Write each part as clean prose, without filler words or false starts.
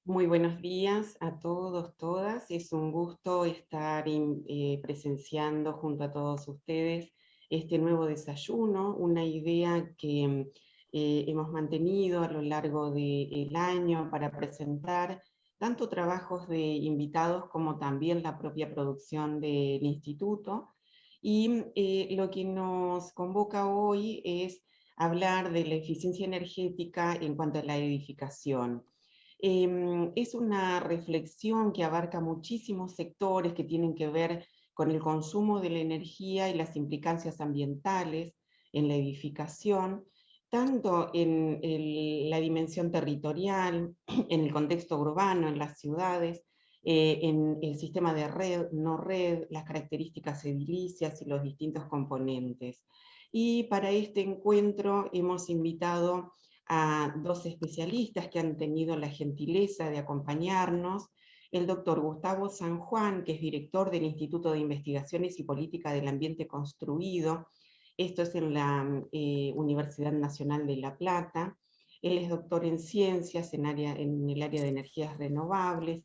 Muy buenos días a todos, todas. Es un gusto estar presenciando junto a todos ustedes este nuevo desayuno, una idea que hemos mantenido a lo largo del año para presentar tanto trabajos de invitados como también la propia producción del instituto. Y lo que nos convoca hoy es hablar de la eficiencia energética en cuanto a la edificación. Es una reflexión que abarca muchísimos sectores que tienen que ver con el consumo de la energía y las implicancias ambientales en la edificación, tanto en la dimensión territorial, en el contexto urbano, en las ciudades, en el sistema de red, no red, las características edilicias y los distintos componentes. Y para este encuentro hemos invitado a dos especialistas que han tenido la gentileza de acompañarnos, el doctor Gustavo San Juan, que es director del Instituto de Investigaciones y Política del Ambiente Construido, esto es en la Universidad Nacional de La Plata. Él es doctor en ciencias en el área de energías renovables,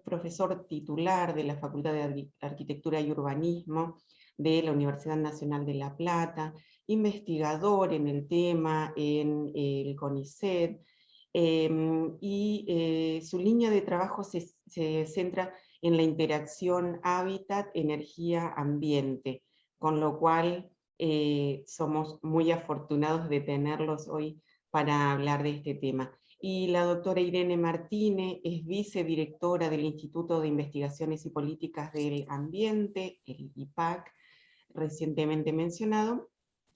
profesor titular de la Facultad de Arquitectura y Urbanismo de la Universidad Nacional de La Plata, investigador en el tema en el CONICET, y su línea de trabajo se centra en la interacción hábitat, energía, ambiente, con lo cual somos muy afortunados de tenerlos hoy para hablar de este tema. Y la doctora Irene Martínez es vicedirectora del Instituto de Investigaciones y Políticas del Ambiente, el IPAC, recientemente mencionado,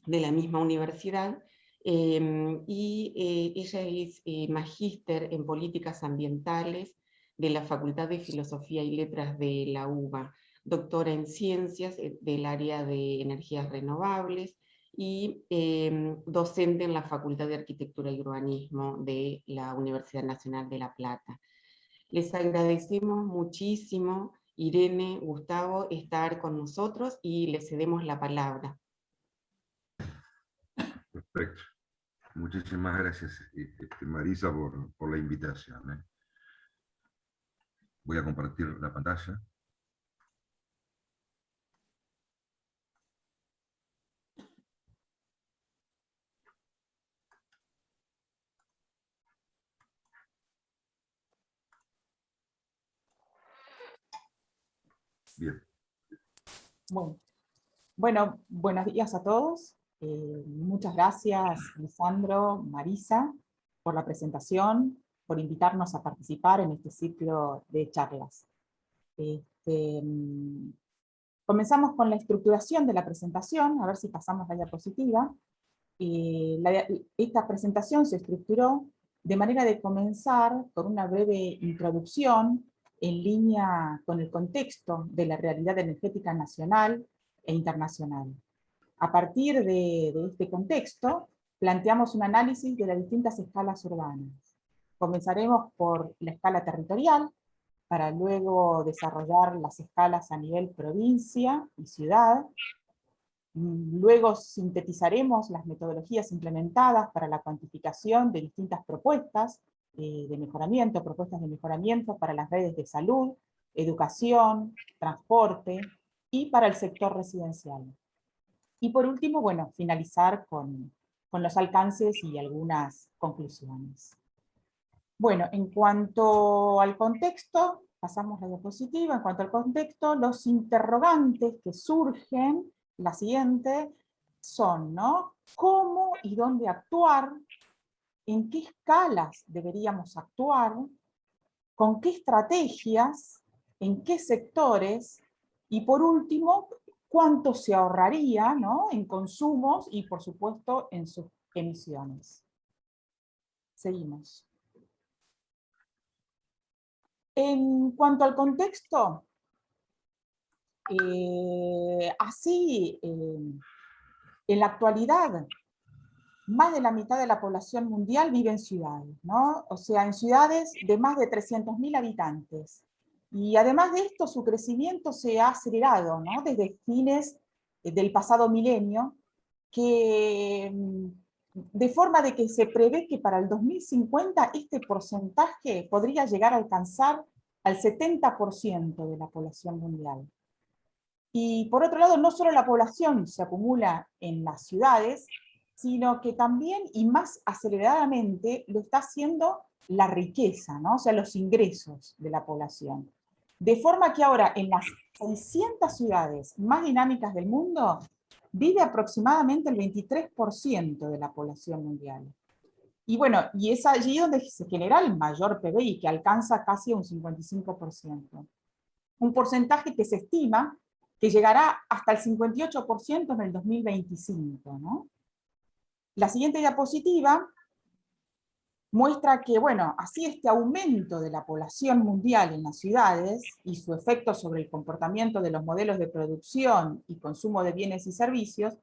de la misma universidad, y ella es magíster en políticas ambientales de la Facultad de Filosofía y Letras de la UBA, doctora en ciencias del área de energías renovables y docente en la Facultad de Arquitectura y Urbanismo de la Universidad Nacional de La Plata. Les agradecemos muchísimo, Irene, Gustavo, estar con nosotros y les cedemos la palabra. Perfecto. Muchísimas gracias, Marisa, por la invitación. Voy a compartir la pantalla. Bien. Bueno, buenos días a todos. Muchas gracias, Lisandro, Marisa, por la presentación, por invitarnos a participar en este ciclo de charlas. Comenzamos con la estructuración de la presentación, a ver si pasamos la diapositiva. Esta presentación se estructuró de manera de comenzar con una breve introducción en línea con el contexto de la realidad energética nacional e internacional. A partir de este contexto, planteamos un análisis de las distintas escalas urbanas. Comenzaremos por la escala territorial, para luego desarrollar las escalas a nivel provincia y ciudad. Luego sintetizaremos las metodologías implementadas para la cuantificación de distintas propuestas de mejoramiento, propuestas de mejoramiento para las redes de salud, educación, transporte y para el sector residencial. Y por último, bueno, finalizar con los alcances y algunas conclusiones. Bueno, en cuanto al contexto, pasamos la diapositiva, en cuanto al contexto, los interrogantes que surgen, la siguiente, son, ¿no? ¿Cómo y dónde actuar? ¿En qué escalas deberíamos actuar? ¿Con qué estrategias? ¿En qué sectores? Y por último, ¿cuánto se ahorraría, ¿no?, en consumos y, por supuesto, en sus emisiones? Seguimos. En cuanto al contexto, en la actualidad, más de la mitad de la población mundial vive en ciudades, ¿no? O sea, en ciudades de más de 300.000 habitantes. Y además de esto, su crecimiento se ha acelerado, ¿no?, desde fines del pasado milenio, que de forma de que se prevé que para el 2050 este porcentaje podría llegar a alcanzar al 70% de la población mundial. Y por otro lado, no solo la población se acumula en las ciudades, sino que también, y más aceleradamente, lo está haciendo la riqueza, ¿no? O sea, los ingresos de la población. De forma que ahora en las 600 ciudades más dinámicas del mundo, vive aproximadamente el 23% de la población mundial. Y bueno, y es allí donde se genera el mayor PBI, que alcanza casi un 55%. Un porcentaje que se estima que llegará hasta el 58% en el 2025, ¿no? La siguiente diapositiva muestra que, bueno, así este aumento de la población mundial en las ciudades y su efecto sobre el comportamiento de los modelos de producción y consumo de bienes y servicios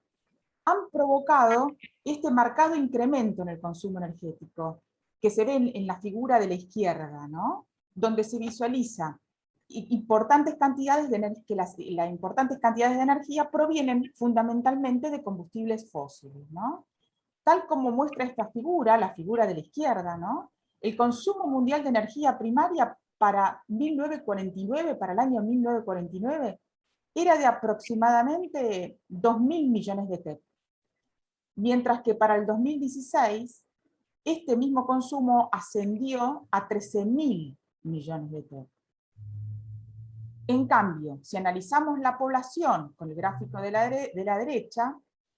han provocado este marcado incremento en el consumo energético, que se ve en la figura de la izquierda, ¿no? Donde se visualiza importantes cantidades de las importantes cantidades de energía provienen fundamentalmente de combustibles fósiles, ¿no? Tal como muestra esta figura, la figura de la izquierda, ¿no? El consumo mundial de energía primaria para 1949, para el año 1949, era de aproximadamente 2.000 millones de TEP. Mientras que para el 2016, este mismo consumo ascendió a 13.000 millones de TEP. En cambio, si analizamos la población con el gráfico de la derecha,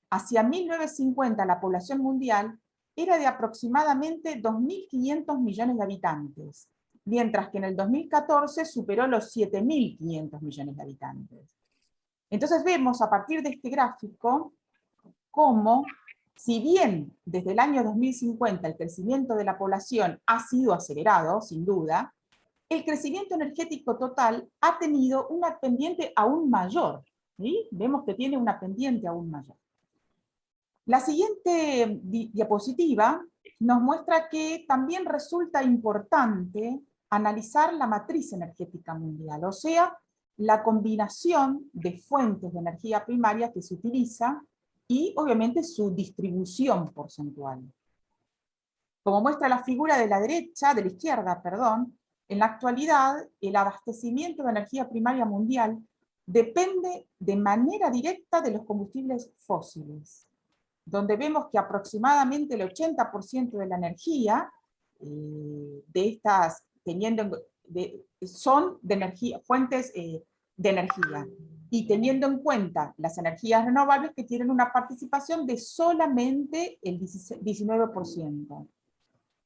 hacia 1950 la población mundial era de aproximadamente 2.500 millones de habitantes, mientras que en el 2014 superó los 7.500 millones de habitantes. Entonces vemos a partir de este gráfico cómo, si bien desde el año 2050 el crecimiento de la población ha sido acelerado, sin duda, el crecimiento energético total ha tenido una pendiente aún mayor. ¿Sí? Vemos que tiene una pendiente aún mayor. La siguiente diapositiva nos muestra que también resulta importante analizar la matriz energética mundial, o sea, la combinación de fuentes de energía primaria que se utiliza y obviamente su distribución porcentual. Como muestra la figura de la izquierda, perdón, en la actualidad el abastecimiento de energía primaria mundial depende de manera directa de los combustibles fósiles, donde vemos que aproximadamente el 80% de la energía de estas, son de energía, fuentes de energía, y teniendo en cuenta las energías renovables que tienen una participación de solamente el 19%.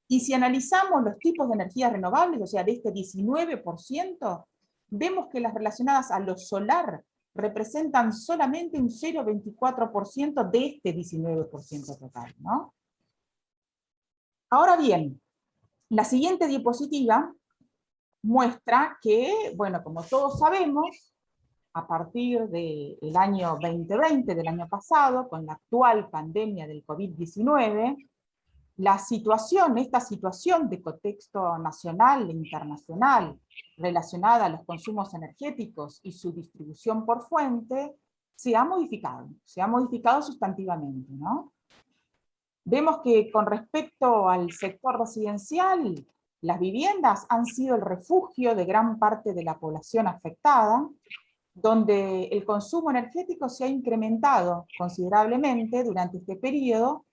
Y si analizamos los tipos de energías renovables, o sea, de este 19%, vemos que las relacionadas a lo solar representan solamente un 0,24% de este 19% total, ¿no? Ahora bien, la siguiente diapositiva muestra que, bueno, como todos sabemos, a partir del año 2020, del año pasado, con la actual pandemia del COVID-19, esta situación de contexto nacional e internacional relacionada a los consumos energéticos y su distribución por fuente, se ha modificado sustantivamente, ¿no? Vemos que con respecto al sector residencial, las viviendas han sido el refugio de gran parte de la población afectada, donde el consumo energético se ha incrementado considerablemente durante este periodo,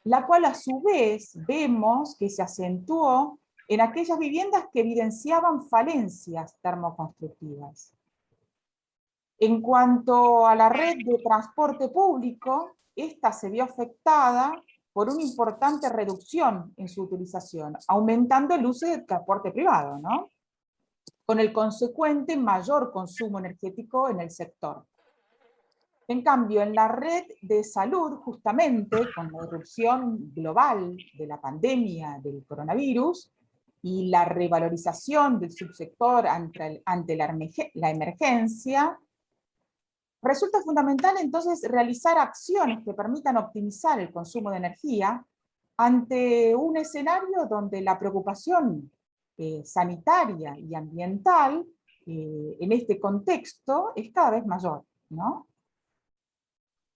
la cual a su vez vemos que se acentuó en aquellas viviendas que evidenciaban falencias termoconstructivas. En cuanto a la red de transporte público, esta se vio afectada por una importante reducción en su utilización, aumentando el uso del transporte privado, ¿no? Con el consecuente mayor consumo energético en el sector. En cambio, en la red de salud, justamente con la irrupción global de la pandemia del coronavirus y la revalorización del subsector ante la emergencia, resulta fundamental entonces realizar acciones que permitan optimizar el consumo de energía ante un escenario donde la preocupación sanitaria y ambiental en este contexto es cada vez mayor, ¿no?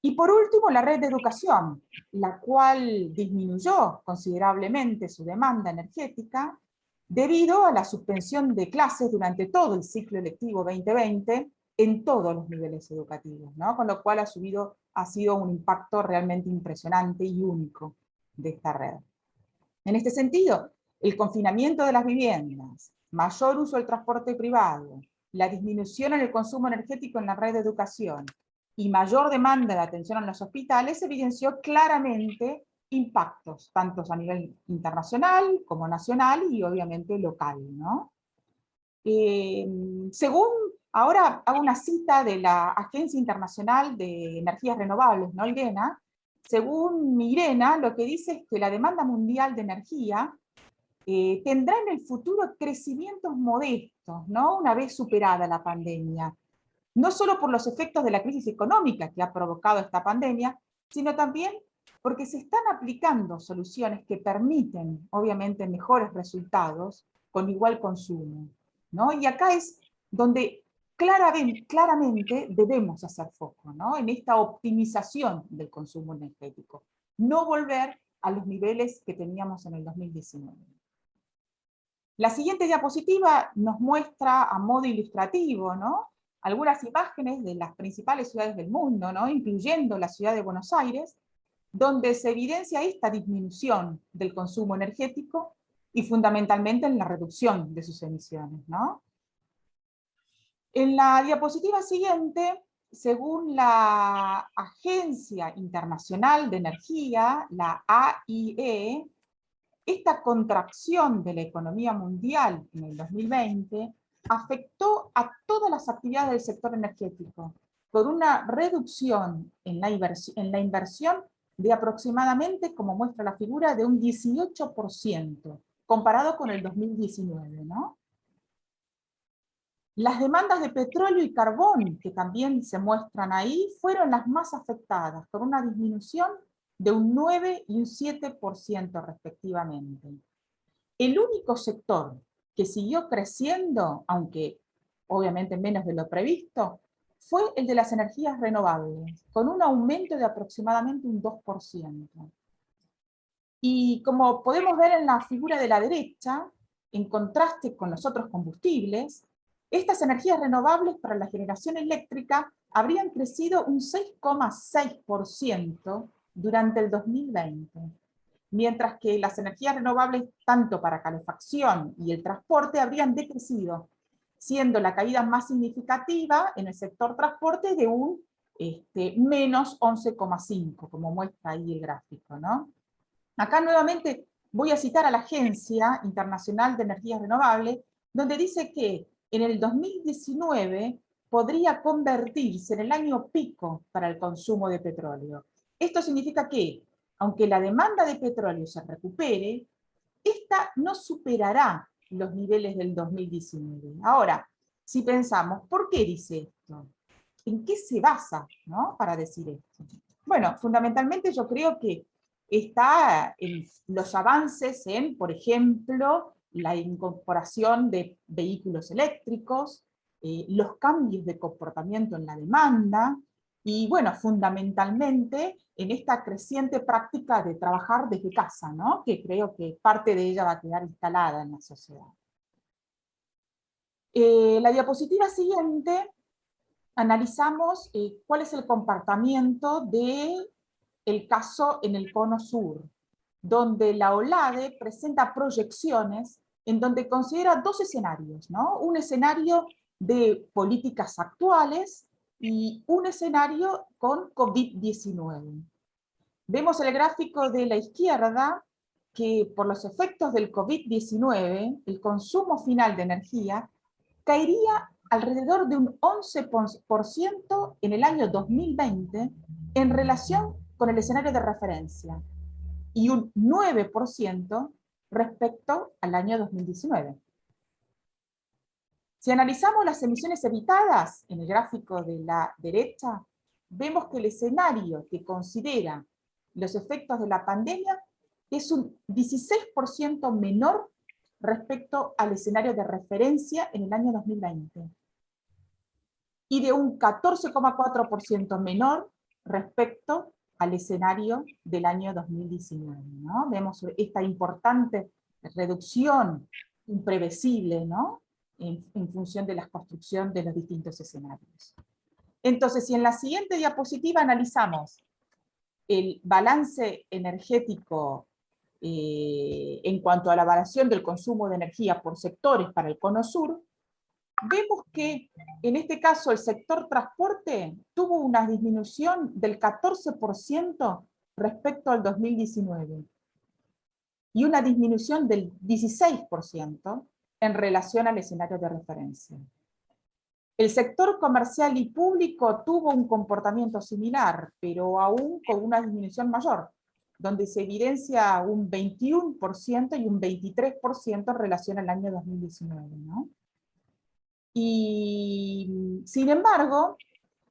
Y por último, la red de educación, la cual disminuyó considerablemente su demanda energética debido a la suspensión de clases durante todo el ciclo lectivo 2020 en todos los niveles educativos, ¿no? Con lo cual ha sido un impacto realmente impresionante y único de esta red. En este sentido, el confinamiento de las viviendas, mayor uso del transporte privado, la disminución en el consumo energético en la red de educación y mayor demanda de atención en los hospitales evidenció claramente impactos, tanto a nivel internacional como nacional y obviamente local, ¿no? Según, ahora hago una cita de la Agencia Internacional de Energías Renovables, ¿no? IRENA. Según IRENA, lo que dice es que la demanda mundial de energía tendrá en el futuro crecimientos modestos, ¿no? Una vez superada la pandemia. No solo por los efectos de la crisis económica que ha provocado esta pandemia, sino también porque se están aplicando soluciones que permiten, obviamente, mejores resultados con igual consumo, ¿no? Y acá es donde claramente debemos hacer foco, ¿no? En esta optimización del consumo energético. No volver a los niveles que teníamos en el 2019. La siguiente diapositiva nos muestra a modo ilustrativo, ¿no? Algunas imágenes de las principales ciudades del mundo, ¿no? Incluyendo la ciudad de Buenos Aires, donde se evidencia esta disminución del consumo energético y fundamentalmente en la reducción de sus emisiones, ¿no? En la diapositiva siguiente, según la Agencia Internacional de Energía, la AIE, esta contracción de la economía mundial en el 2020 afectó a todas las actividades del sector energético, con una reducción en la inversión de aproximadamente, como muestra la figura, de un 18%, comparado con el 2019, ¿no? Las demandas de petróleo y carbón, que también se muestran ahí, fueron las más afectadas, con una disminución de un 9 y un 7% respectivamente. El único sector que siguió creciendo, aunque obviamente menos de lo previsto, fue el de las energías renovables, con un aumento de aproximadamente un 2%. Y como podemos ver en la figura de la derecha, en contraste con los otros combustibles, estas energías renovables para la generación eléctrica habrían crecido un 6,6% durante el 2020, mientras que las energías renovables tanto para calefacción y el transporte habrían decrecido, siendo la caída más significativa en el sector transporte de un menos 11,5, como muestra ahí el gráfico, ¿no? Acá nuevamente voy a citar a la Agencia Internacional de Energías Renovables, donde dice que en el 2019 podría convertirse en el año pico para el consumo de petróleo. Esto significa que, aunque la demanda de petróleo se recupere, esta no superará los niveles del 2019. Ahora, si pensamos, ¿por qué dice esto? ¿En qué se basa, ¿no? Para decir esto? Bueno, fundamentalmente yo creo que está en los avances en, por ejemplo, la incorporación de vehículos eléctricos, los cambios de comportamiento en la demanda, y bueno, fundamentalmente en esta creciente práctica de trabajar desde casa, ¿no? Que creo que parte de ella va a quedar instalada en la sociedad. La diapositiva siguiente analizamos cuál es el comportamiento del caso en el cono sur, donde la OLADE presenta proyecciones en donde considera dos escenarios, ¿no? Un escenario de políticas actuales y un escenario con COVID-19. Vemos el gráfico de la izquierda que por los efectos del COVID-19, el consumo final de energía caería alrededor de un 11% en el año 2020 en relación con el escenario de referencia y un 9% respecto al año 2019. Si analizamos las emisiones evitadas en el gráfico de la derecha, vemos que el escenario que considera los efectos de la pandemia es un 16% menor respecto al escenario de referencia en el año 2020, y de un 14,4% menor respecto al escenario del año 2019, ¿no? Vemos esta importante reducción imprevisible, ¿no? En función de la construcción de los distintos escenarios. Entonces, si en la siguiente diapositiva analizamos el balance energético en cuanto a la variación del consumo de energía por sectores para el Cono Sur, vemos que en este caso el sector transporte tuvo una disminución del 14% respecto al 2019 y una disminución del 16% en relación al escenario de referencia. El sector comercial y público tuvo un comportamiento similar, pero aún con una disminución mayor, donde se evidencia un 21% y un 23% en relación al año 2019, ¿no? Y sin embargo,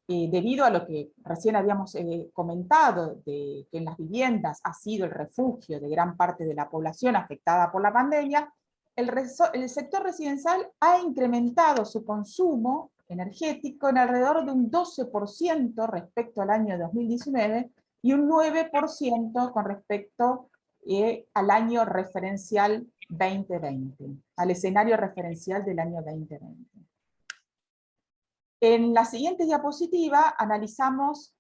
debido a lo que recién habíamos comentado, de que en las viviendas ha sido el refugio de gran parte de la población afectada por la pandemia, el sector residencial ha incrementado su consumo energético en alrededor de un 12% respecto al año 2019 y un 9% con respecto al año referencial 2020, al escenario referencial del año 2020. En la siguiente diapositiva analizamos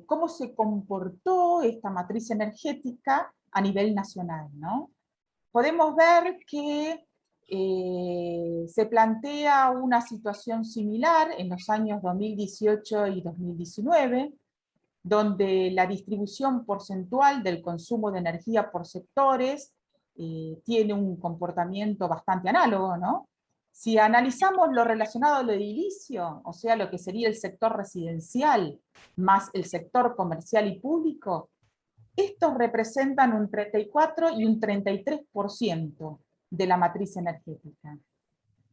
cómo se comportó esta matriz energética a nivel nacional, ¿no? Podemos ver que se plantea una situación similar en los años 2018 y 2019, donde la distribución porcentual del consumo de energía por sectores tiene un comportamiento bastante análogo, ¿no? Si analizamos lo relacionado a lo edilicio, o sea, lo que sería el sector residencial, más el sector comercial y público, estos representan un 34 y un 33% de la matriz energética.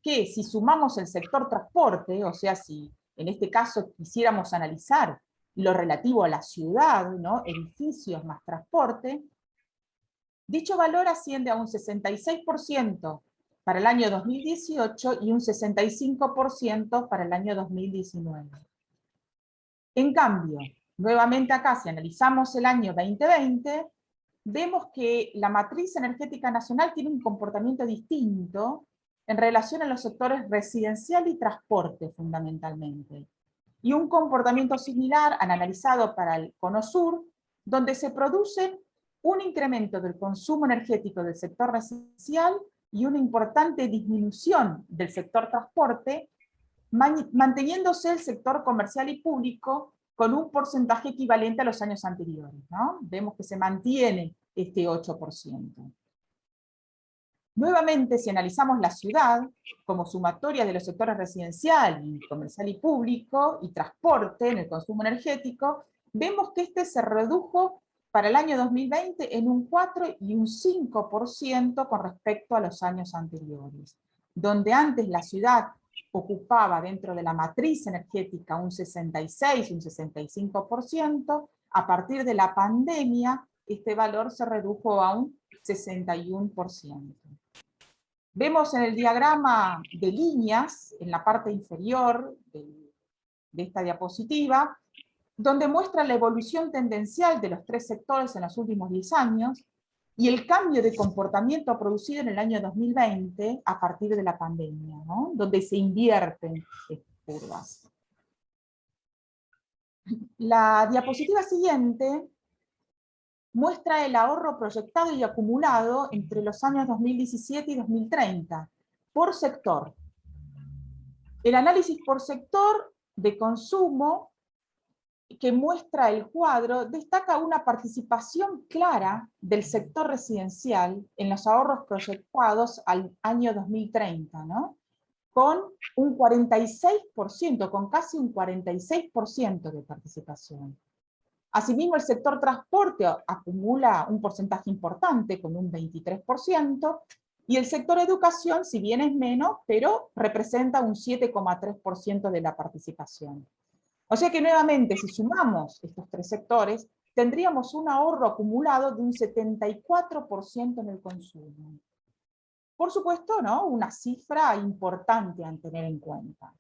Que si sumamos el sector transporte, o sea, si en este caso quisiéramos analizar lo relativo a la ciudad, ¿no? Edificios más transporte, dicho valor asciende a un 66% para el año 2018 y un 65% para el año 2019. En cambio, nuevamente acá, si analizamos el año 2020, vemos que la matriz energética nacional tiene un comportamiento distinto en relación a los sectores residencial y transporte, fundamentalmente. Y un comportamiento similar analizado para el Cono Sur, donde se produce un incremento del consumo energético del sector residencial y una importante disminución del sector transporte, manteniéndose el sector comercial y público con un porcentaje equivalente a los años anteriores, ¿no? Vemos que se mantiene este 8%. Nuevamente, si analizamos la ciudad como sumatoria de los sectores residencial, comercial y público, y transporte en el consumo energético, vemos que este se redujo para el año 2020 en un 4 y un 5% con respecto a los años anteriores, donde antes la ciudad ocupaba dentro de la matriz energética un 66, un 65%, a partir de la pandemia este valor se redujo a un 61%. Vemos en el diagrama de líneas, en la parte inferior de esta diapositiva, donde muestra la evolución tendencial de los tres sectores en los últimos 10 años, y el cambio de comportamiento producido en el año 2020 a partir de la pandemia, ¿no? Donde se invierten estas curvas. La diapositiva siguiente muestra el ahorro proyectado y acumulado entre los años 2017 y 2030, por sector. El análisis por sector de consumo que muestra el cuadro destaca una participación clara del sector residencial en los ahorros proyectados al año 2030, ¿no? Con un 46%, con casi un 46% de participación. Asimismo, el sector transporte acumula un porcentaje importante, con un 23%, y el sector educación, si bien es menos, pero representa un 7,3% de la participación. O sea que nuevamente, si sumamos estos tres sectores, tendríamos un ahorro acumulado de un 74% en el consumo. Por supuesto, ¿no? Una cifra importante a tener en cuenta.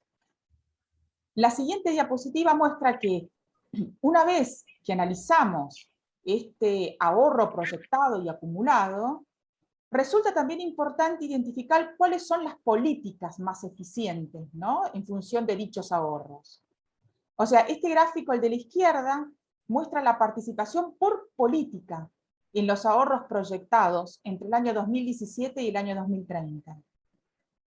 La siguiente diapositiva muestra que una vez que analizamos este ahorro proyectado y acumulado, resulta también importante identificar cuáles son las políticas más eficientes, ¿no?, en función de dichos ahorros. O sea, este gráfico, el de la izquierda, muestra la participación por política en los ahorros proyectados entre el año 2017 y el año 2030.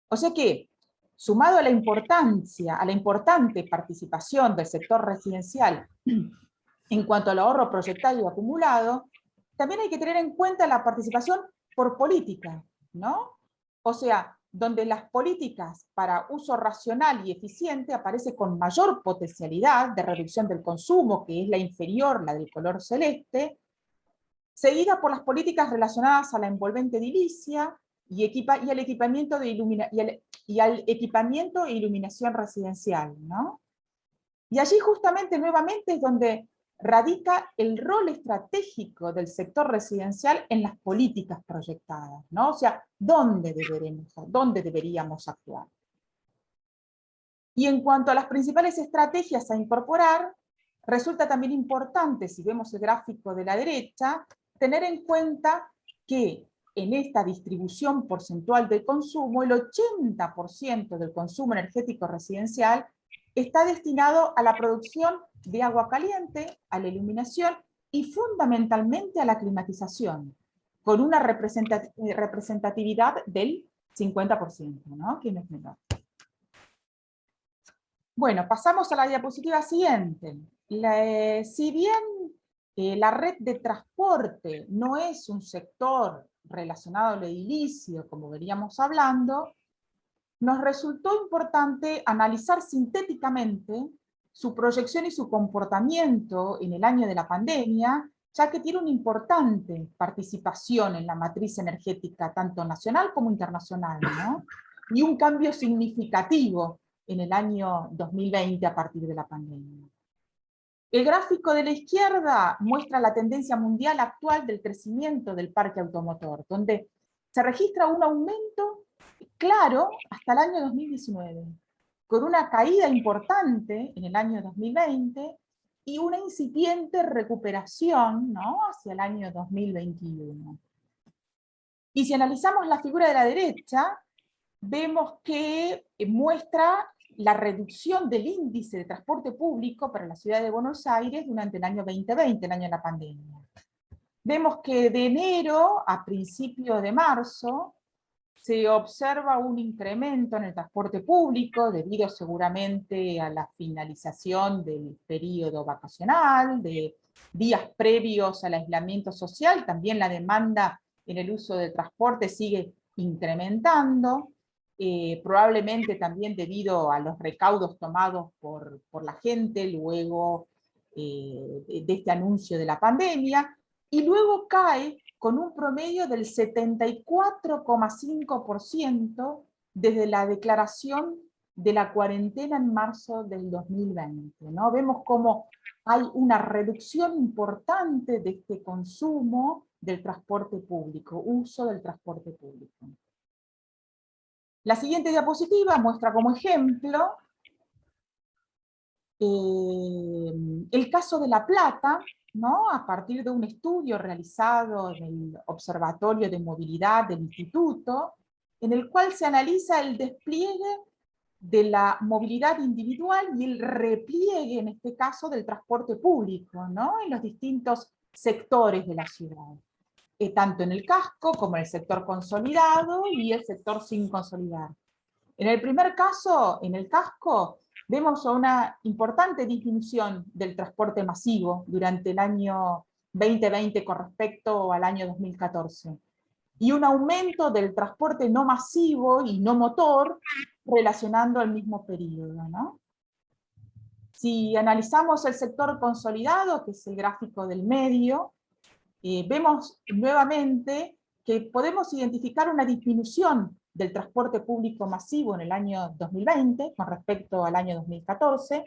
O sea que, sumado a la importante participación del sector residencial en cuanto al ahorro proyectado y acumulado, también hay que tener en cuenta la participación por política, ¿no? O sea, donde las políticas para uso racional y eficiente aparece con mayor potencialidad de reducción del consumo, que es la inferior, la del color celeste, seguida por las políticas relacionadas a la envolvente edilicia y al equipamiento e iluminación residencial, ¿no? Y allí justamente nuevamente es donde radica el rol estratégico del sector residencial en las políticas proyectadas, ¿no? O sea, ¿dónde deberíamos actuar? Y en cuanto a las principales estrategias a incorporar, resulta también importante, si vemos el gráfico de la derecha, tener en cuenta que en esta distribución porcentual del consumo, el 80% del consumo energético residencial está destinado a la producción de agua caliente, a la iluminación y fundamentalmente a la climatización, con una representatividad del 50%, ¿no?, que no es menor. Bueno, pasamos a la diapositiva siguiente. Si bien la red de transporte no es un sector relacionado al edilicio, como veníamos hablando, nos resultó importante analizar sintéticamente su proyección y su comportamiento en el año de la pandemia, ya que tiene una importante participación en la matriz energética, tanto nacional como internacional, ¿no? Y un cambio significativo en el año 2020 a partir de la pandemia. El gráfico de la izquierda muestra la tendencia mundial actual del crecimiento del parque automotor, donde se registra un aumento claro hasta el año 2019, con una caída importante en el año 2020 y una incipiente recuperación, ¿no?, hacia el año 2021. Y si analizamos la figura de la derecha, vemos que muestra la reducción del índice de transporte público para la ciudad de Buenos Aires durante el año 2020, el año de la pandemia. Vemos que de enero a principios de marzo se observa un incremento en el transporte público debido seguramente a la finalización del periodo vacacional, de días previos al aislamiento social. También la demanda en el uso del transporte sigue incrementando, probablemente también debido a los recaudos tomados por la gente luego de este anuncio de la pandemia, y luego cae con un promedio del 74,5% desde la declaración de la cuarentena en marzo del 2020, ¿no? Vemos cómo hay una reducción importante de este consumo del transporte público, uso del transporte público. La siguiente diapositiva muestra como ejemplo el caso de La Plata, ¿no?, a partir de un estudio realizado en el Observatorio de Movilidad del Instituto, en el cual se analiza el despliegue de la movilidad individual y el repliegue, en este caso, del transporte público, ¿no?, en los distintos sectores de la ciudad, tanto en el casco como en el sector consolidado y el sector sin consolidar. En el primer caso, en el casco, vemos una importante disminución del transporte masivo durante el año 2020 con respecto al año 2014, y un aumento del transporte no masivo y no motor relacionando al mismo periodo, ¿no? Si analizamos el sector consolidado, que es el gráfico del medio, vemos nuevamente que podemos identificar una disminución del transporte público masivo en el año 2020 con respecto al año 2014,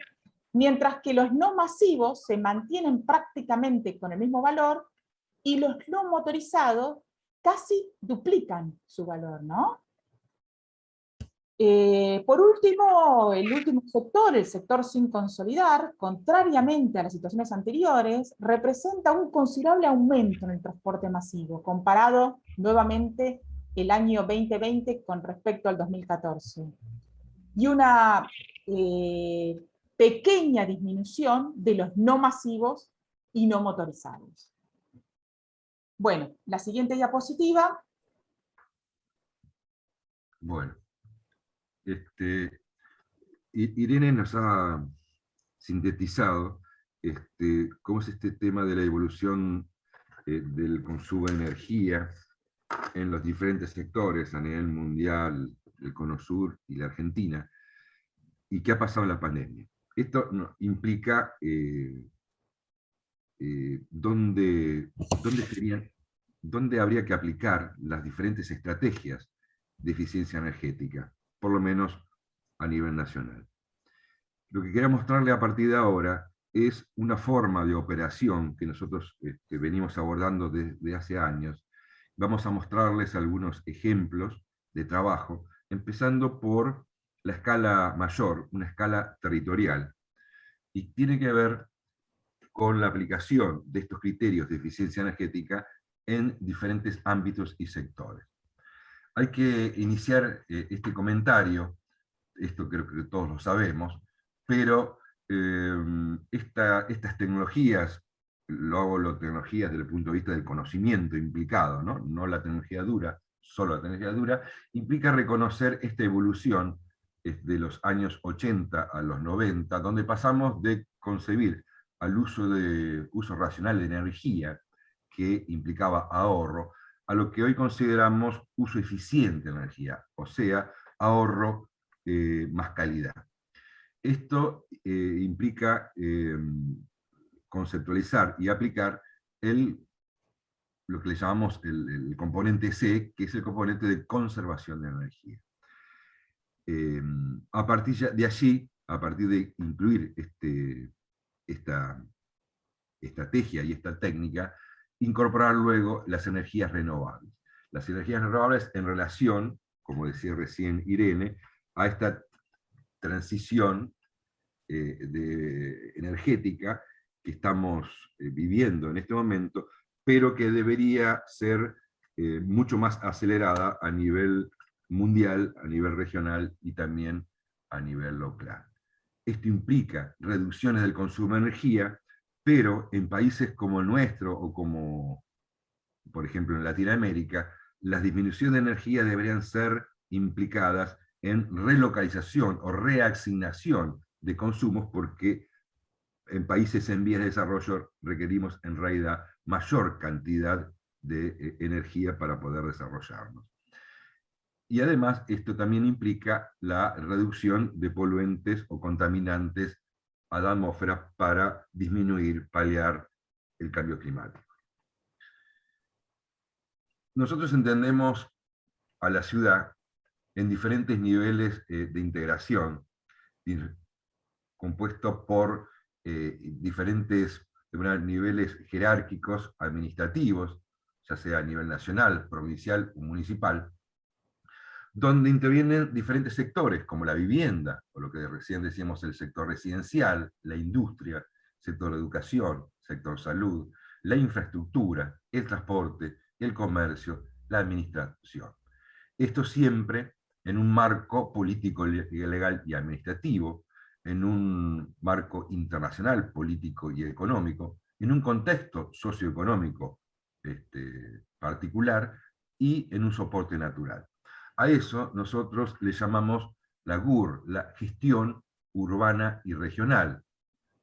mientras que los no masivos se mantienen prácticamente con el mismo valor y los no motorizados casi duplican su valor, ¿no? Por último, el último sector, el sector sin consolidar, contrariamente a las situaciones anteriores, representa un considerable aumento en el transporte masivo, comparado nuevamente el año 2020 con respecto al 2014. Y una pequeña disminución de los no masivos y no motorizados. Bueno, la siguiente diapositiva. Bueno, Irene nos ha sintetizado cómo es este tema de la evolución del consumo de energía en los diferentes sectores a nivel mundial, el Cono Sur y la Argentina, y qué ha pasado en la pandemia. Esto implica dónde habría que aplicar las diferentes estrategias de eficiencia energética, por lo menos a nivel nacional. Lo que quería mostrarle a partir de ahora es una forma de operación que nosotros venimos abordando desde hace años. Vamos a mostrarles algunos ejemplos de trabajo, empezando por la escala mayor, una escala territorial, y tiene que ver con la aplicación de estos criterios de eficiencia energética en diferentes ámbitos y sectores. Hay que iniciar este comentario, esto creo que todos lo sabemos, pero estas tecnologías, lo hago tecnologías desde el punto de vista del conocimiento implicado, no la tecnología dura, solo la tecnología dura, implica reconocer esta evolución de los años 80 a los 90, donde pasamos de concebir al uso racional de energía, que implicaba ahorro, a lo que hoy consideramos uso eficiente de la energía, o sea, ahorro más calidad. Esto implica conceptualizar y aplicar lo que le llamamos el componente C, que es el componente de conservación de energía. A partir de allí, a partir de incluir esta estrategia y esta técnica, incorporar luego las energías renovables. Las energías renovables en relación, como decía recién Irene, a esta transición energética que estamos viviendo en este momento, pero que debería ser mucho más acelerada a nivel mundial, a nivel regional y también a nivel local. Esto implica reducciones del consumo de energía, pero en países como el nuestro o como, por ejemplo, en Latinoamérica, las disminuciones de energía deberían ser implicadas en relocalización o reasignación de consumos, porque en países en vías de desarrollo requerimos en realidad mayor cantidad de energía para poder desarrollarnos. Y además esto también implica la reducción de poluentes o contaminantes a la atmósfera para disminuir, paliar el cambio climático. Nosotros entendemos a la ciudad en diferentes niveles de integración, compuesto por diferentes niveles jerárquicos administrativos, ya sea a nivel nacional, provincial o municipal, donde intervienen diferentes sectores, como la vivienda, o lo que recién decíamos el sector residencial, la industria, sector educación, sector salud, la infraestructura, el transporte, el comercio, la administración. Esto siempre en un marco político, legal y administrativo, en un marco internacional, político y económico, en un contexto socioeconómico particular y en un soporte natural. A eso nosotros le llamamos la GUR, la gestión urbana y regional,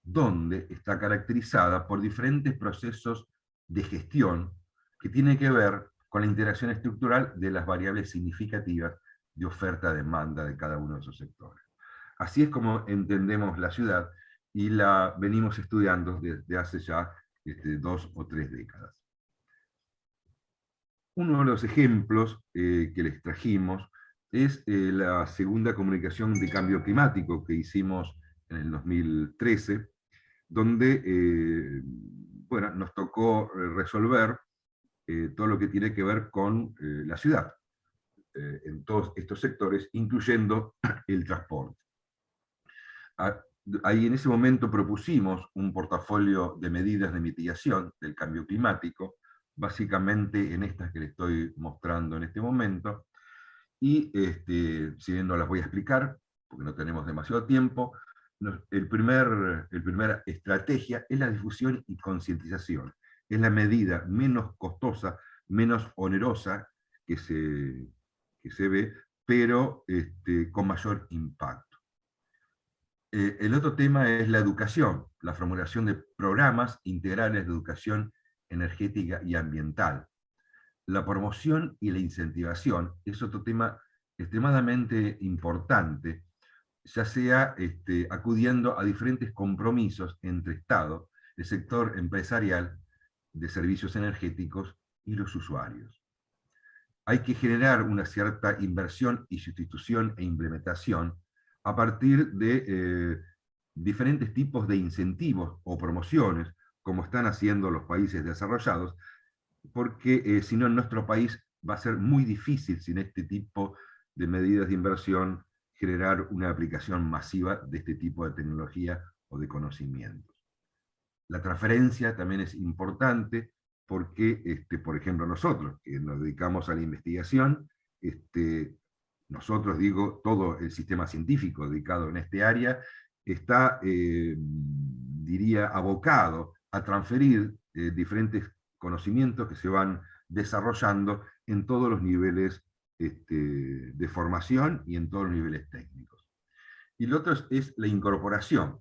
donde está caracterizada por diferentes procesos de gestión que tienen que ver con la interacción estructural de las variables significativas de oferta-demanda de cada uno de esos sectores. Así es como entendemos la ciudad y la venimos estudiando desde hace ya 2 o 3 décadas. Uno de los ejemplos que les trajimos es la segunda comunicación de cambio climático que hicimos en el 2013, donde bueno, nos tocó resolver todo lo que tiene que ver con la ciudad. en todos estos sectores, incluyendo el transporte. Ahí en ese momento propusimos un portafolio de medidas de mitigación del cambio climático, básicamente en estas que les estoy mostrando en este momento, y si bien no las voy a explicar, porque no tenemos demasiado tiempo, la primera estrategia es la difusión y concientización. Es la medida menos costosa, menos onerosa que se ve, pero con mayor impacto. El otro tema es la educación, la formulación de programas integrales de educación energética y ambiental. La promoción y la incentivación es otro tema extremadamente importante, ya sea acudiendo a diferentes compromisos entre Estado, el sector empresarial de servicios energéticos y los usuarios. Hay que generar una cierta inversión y sustitución e implementación a partir de diferentes tipos de incentivos o promociones, como están haciendo los países desarrollados, porque si no en nuestro país va a ser muy difícil sin este tipo de medidas de inversión generar una aplicación masiva de este tipo de tecnología o de conocimientos. La transferencia también es importante porque, por ejemplo, nosotros que nos dedicamos a la investigación, nosotros digo, todo el sistema científico dedicado en este área está, diría, abocado a transferir diferentes conocimientos que se van desarrollando en todos los niveles de formación y en todos los niveles técnicos. Y lo otro es la incorporación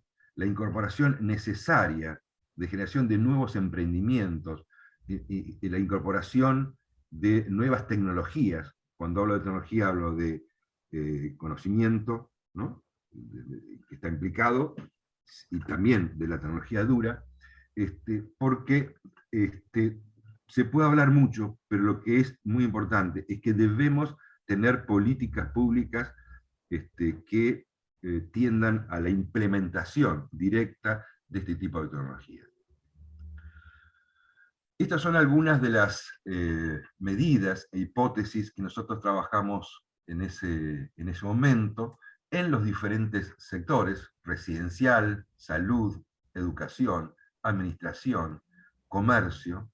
necesaria de generación de nuevos emprendimientos y la incorporación de nuevas tecnologías. Cuando hablo de tecnología hablo de conocimiento, ¿no? Que está implicado, y también de la tecnología dura, porque se puede hablar mucho, pero lo que es muy importante es que debemos tener políticas públicas que tiendan a la implementación directa de este tipo de tecnología. Estas son algunas de las medidas e hipótesis que nosotros trabajamos en ese momento en los diferentes sectores: residencial, salud, educación, administración, comercio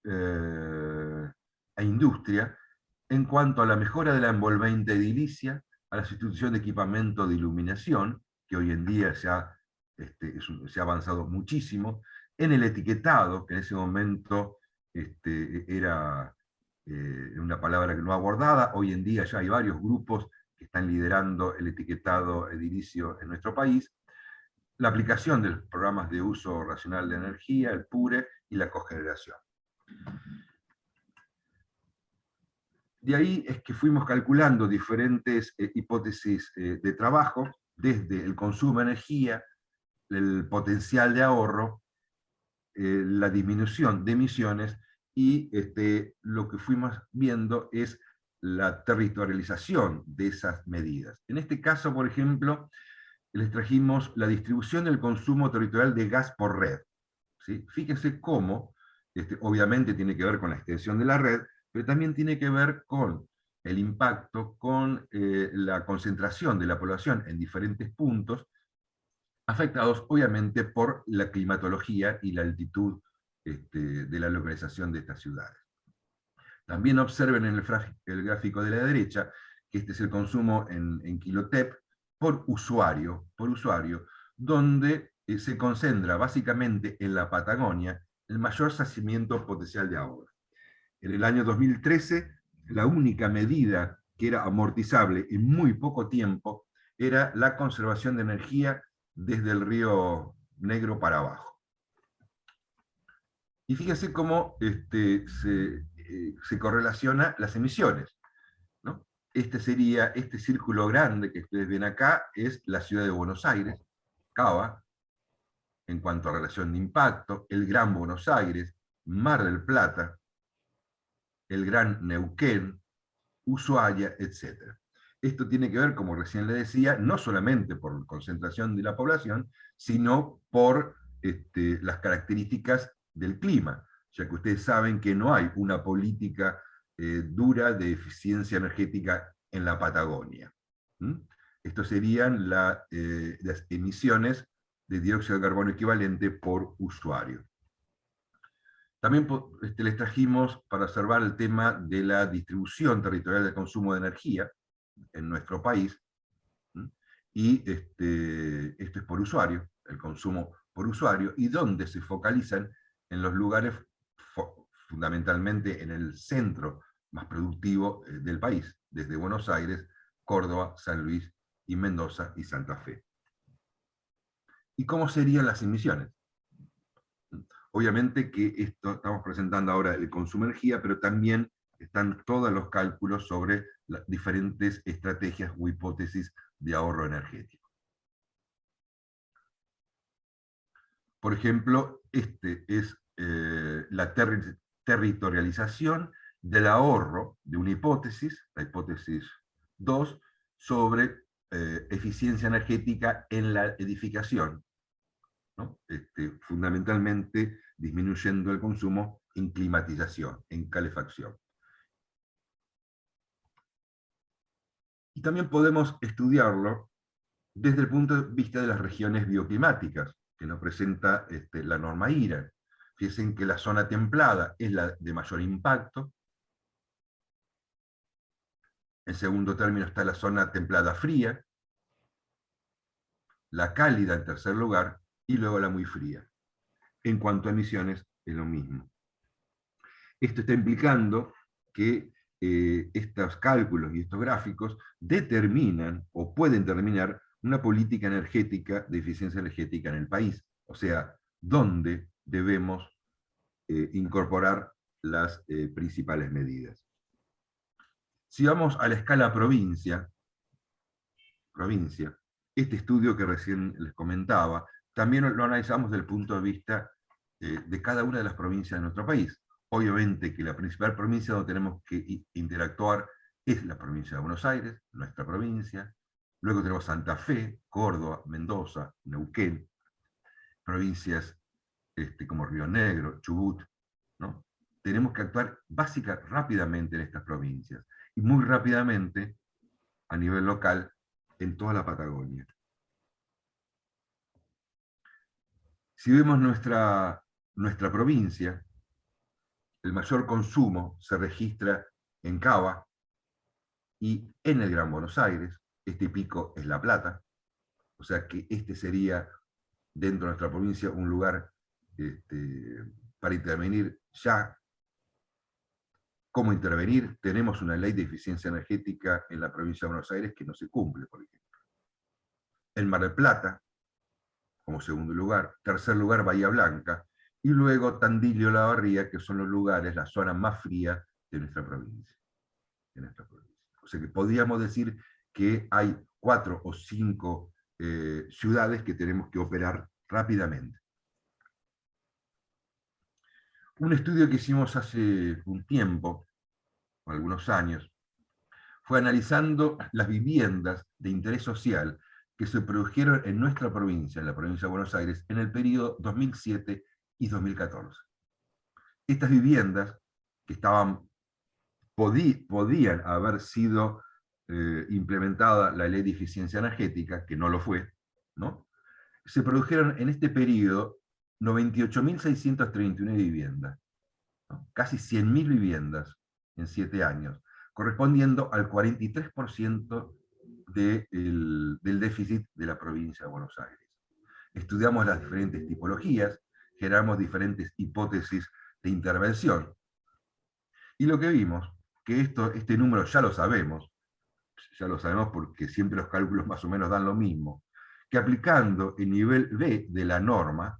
e industria, en cuanto a la mejora de la envolvente edilicia, a la sustitución de equipamiento de iluminación, que hoy en día se ha avanzado muchísimo, en el etiquetado, que en ese momento era una palabra que no abordada. Hoy en día ya hay varios grupos que están liderando el etiquetado edilicio en nuestro país, la aplicación de los programas de uso racional de energía, el PURE, y la cogeneración. De ahí es que fuimos calculando diferentes hipótesis de trabajo, desde el consumo de energía, el potencial de ahorro, la disminución de emisiones, y lo que fuimos viendo es la territorialización de esas medidas. En este caso, por ejemplo, les trajimos la distribución del consumo territorial de gas por red. ¿Sí? Fíjense cómo, obviamente tiene que ver con la extensión de la red, pero también tiene que ver con el impacto, con la concentración de la población en diferentes puntos, afectados obviamente por la climatología y la altitud de la localización de estas ciudades. También observen en el gráfico de la derecha que este es el consumo en kilotep por usuario, donde se concentra básicamente en la Patagonia el mayor yacimiento potencial de ahorro. En el año 2013, la única medida que era amortizable en muy poco tiempo era la conservación de energía desde el Río Negro para abajo. Y fíjense cómo se correlaciona las emisiones, ¿no? Este círculo grande que ustedes ven acá es la ciudad de Buenos Aires, Cava, en cuanto a relación de impacto, el Gran Buenos Aires, Mar del Plata, el Gran Neuquén, Ushuaia, etc. Esto tiene que ver, como recién le decía, no solamente por concentración de la población, sino por las características del clima, ya que ustedes saben que no hay una política dura de eficiencia energética en la Patagonia. Estos serían las emisiones de dióxido de carbono equivalente por usuario. También les trajimos para observar el tema de la distribución territorial del consumo de energía en nuestro país, y esto es por usuario, el consumo por usuario, y donde se focalizan en los lugares fundamentalmente en el centro más productivo del país, desde Buenos Aires, Córdoba, San Luis y Mendoza y Santa Fe. ¿Y cómo serían las emisiones? Obviamente que esto estamos presentando ahora el consumo de energía, pero también están todos los cálculos sobre las diferentes estrategias o hipótesis de ahorro energético. Por ejemplo, es la territorialización del ahorro de una hipótesis, la hipótesis 2, sobre eficiencia energética en la edificación, ¿no? Fundamentalmente disminuyendo el consumo en climatización, en calefacción. Y también podemos estudiarlo desde el punto de vista de las regiones bioclimáticas, que nos presenta la norma IRA. Fíjense que la zona templada es la de mayor impacto. En segundo término está la zona templada fría, la cálida en tercer lugar, y luego la muy fría. En cuanto a emisiones, es lo mismo. Esto está implicando que estos cálculos y estos gráficos determinan o pueden determinar una política energética de eficiencia energética en el país, o sea, dónde debemos incorporar las principales medidas. Si vamos a la escala provincia, este estudio que recién les comentaba, también lo analizamos desde el punto de vista de cada una de las provincias de nuestro país. Obviamente que la principal provincia donde tenemos que interactuar es la provincia de Buenos Aires, nuestra provincia. Luego tenemos Santa Fe, Córdoba, Mendoza, Neuquén, provincias como Río Negro, Chubut, ¿no? Tenemos que actuar rápidamente en estas provincias, y muy rápidamente a nivel local en toda la Patagonia. Si vemos nuestra provincia, el mayor consumo se registra en Cava y en el Gran Buenos Aires. Este pico es La Plata, o sea que este sería, dentro de nuestra provincia, un lugar para intervenir ya. ¿Cómo intervenir? Tenemos una ley de eficiencia energética en la provincia de Buenos Aires que no se cumple, por ejemplo. En Mar del Plata, como segundo lugar. Tercer lugar, Bahía Blanca. Y luego Tandil y Olavarría, que son los lugares, la zona más fría de nuestra provincia. O sea que podríamos decir que hay 4 o 5 ciudades que tenemos que operar rápidamente. Un estudio que hicimos hace un tiempo, algunos años, fue analizando las viviendas de interés social que se produjeron en nuestra provincia, en la provincia de Buenos Aires, en el periodo 2007 y 2014. Estas viviendas, que podían haber sido implementada la ley de eficiencia energética, que no lo fue, ¿no? Se produjeron en este periodo 98.631 viviendas, ¿no? Casi 100.000 viviendas en 7 años, correspondiendo al 43% del déficit de la provincia de Buenos Aires. Estudiamos las diferentes tipologías, generamos diferentes hipótesis de intervención, y lo que vimos, que este número ya lo sabemos porque siempre los cálculos más o menos dan lo mismo, que aplicando el nivel B de la norma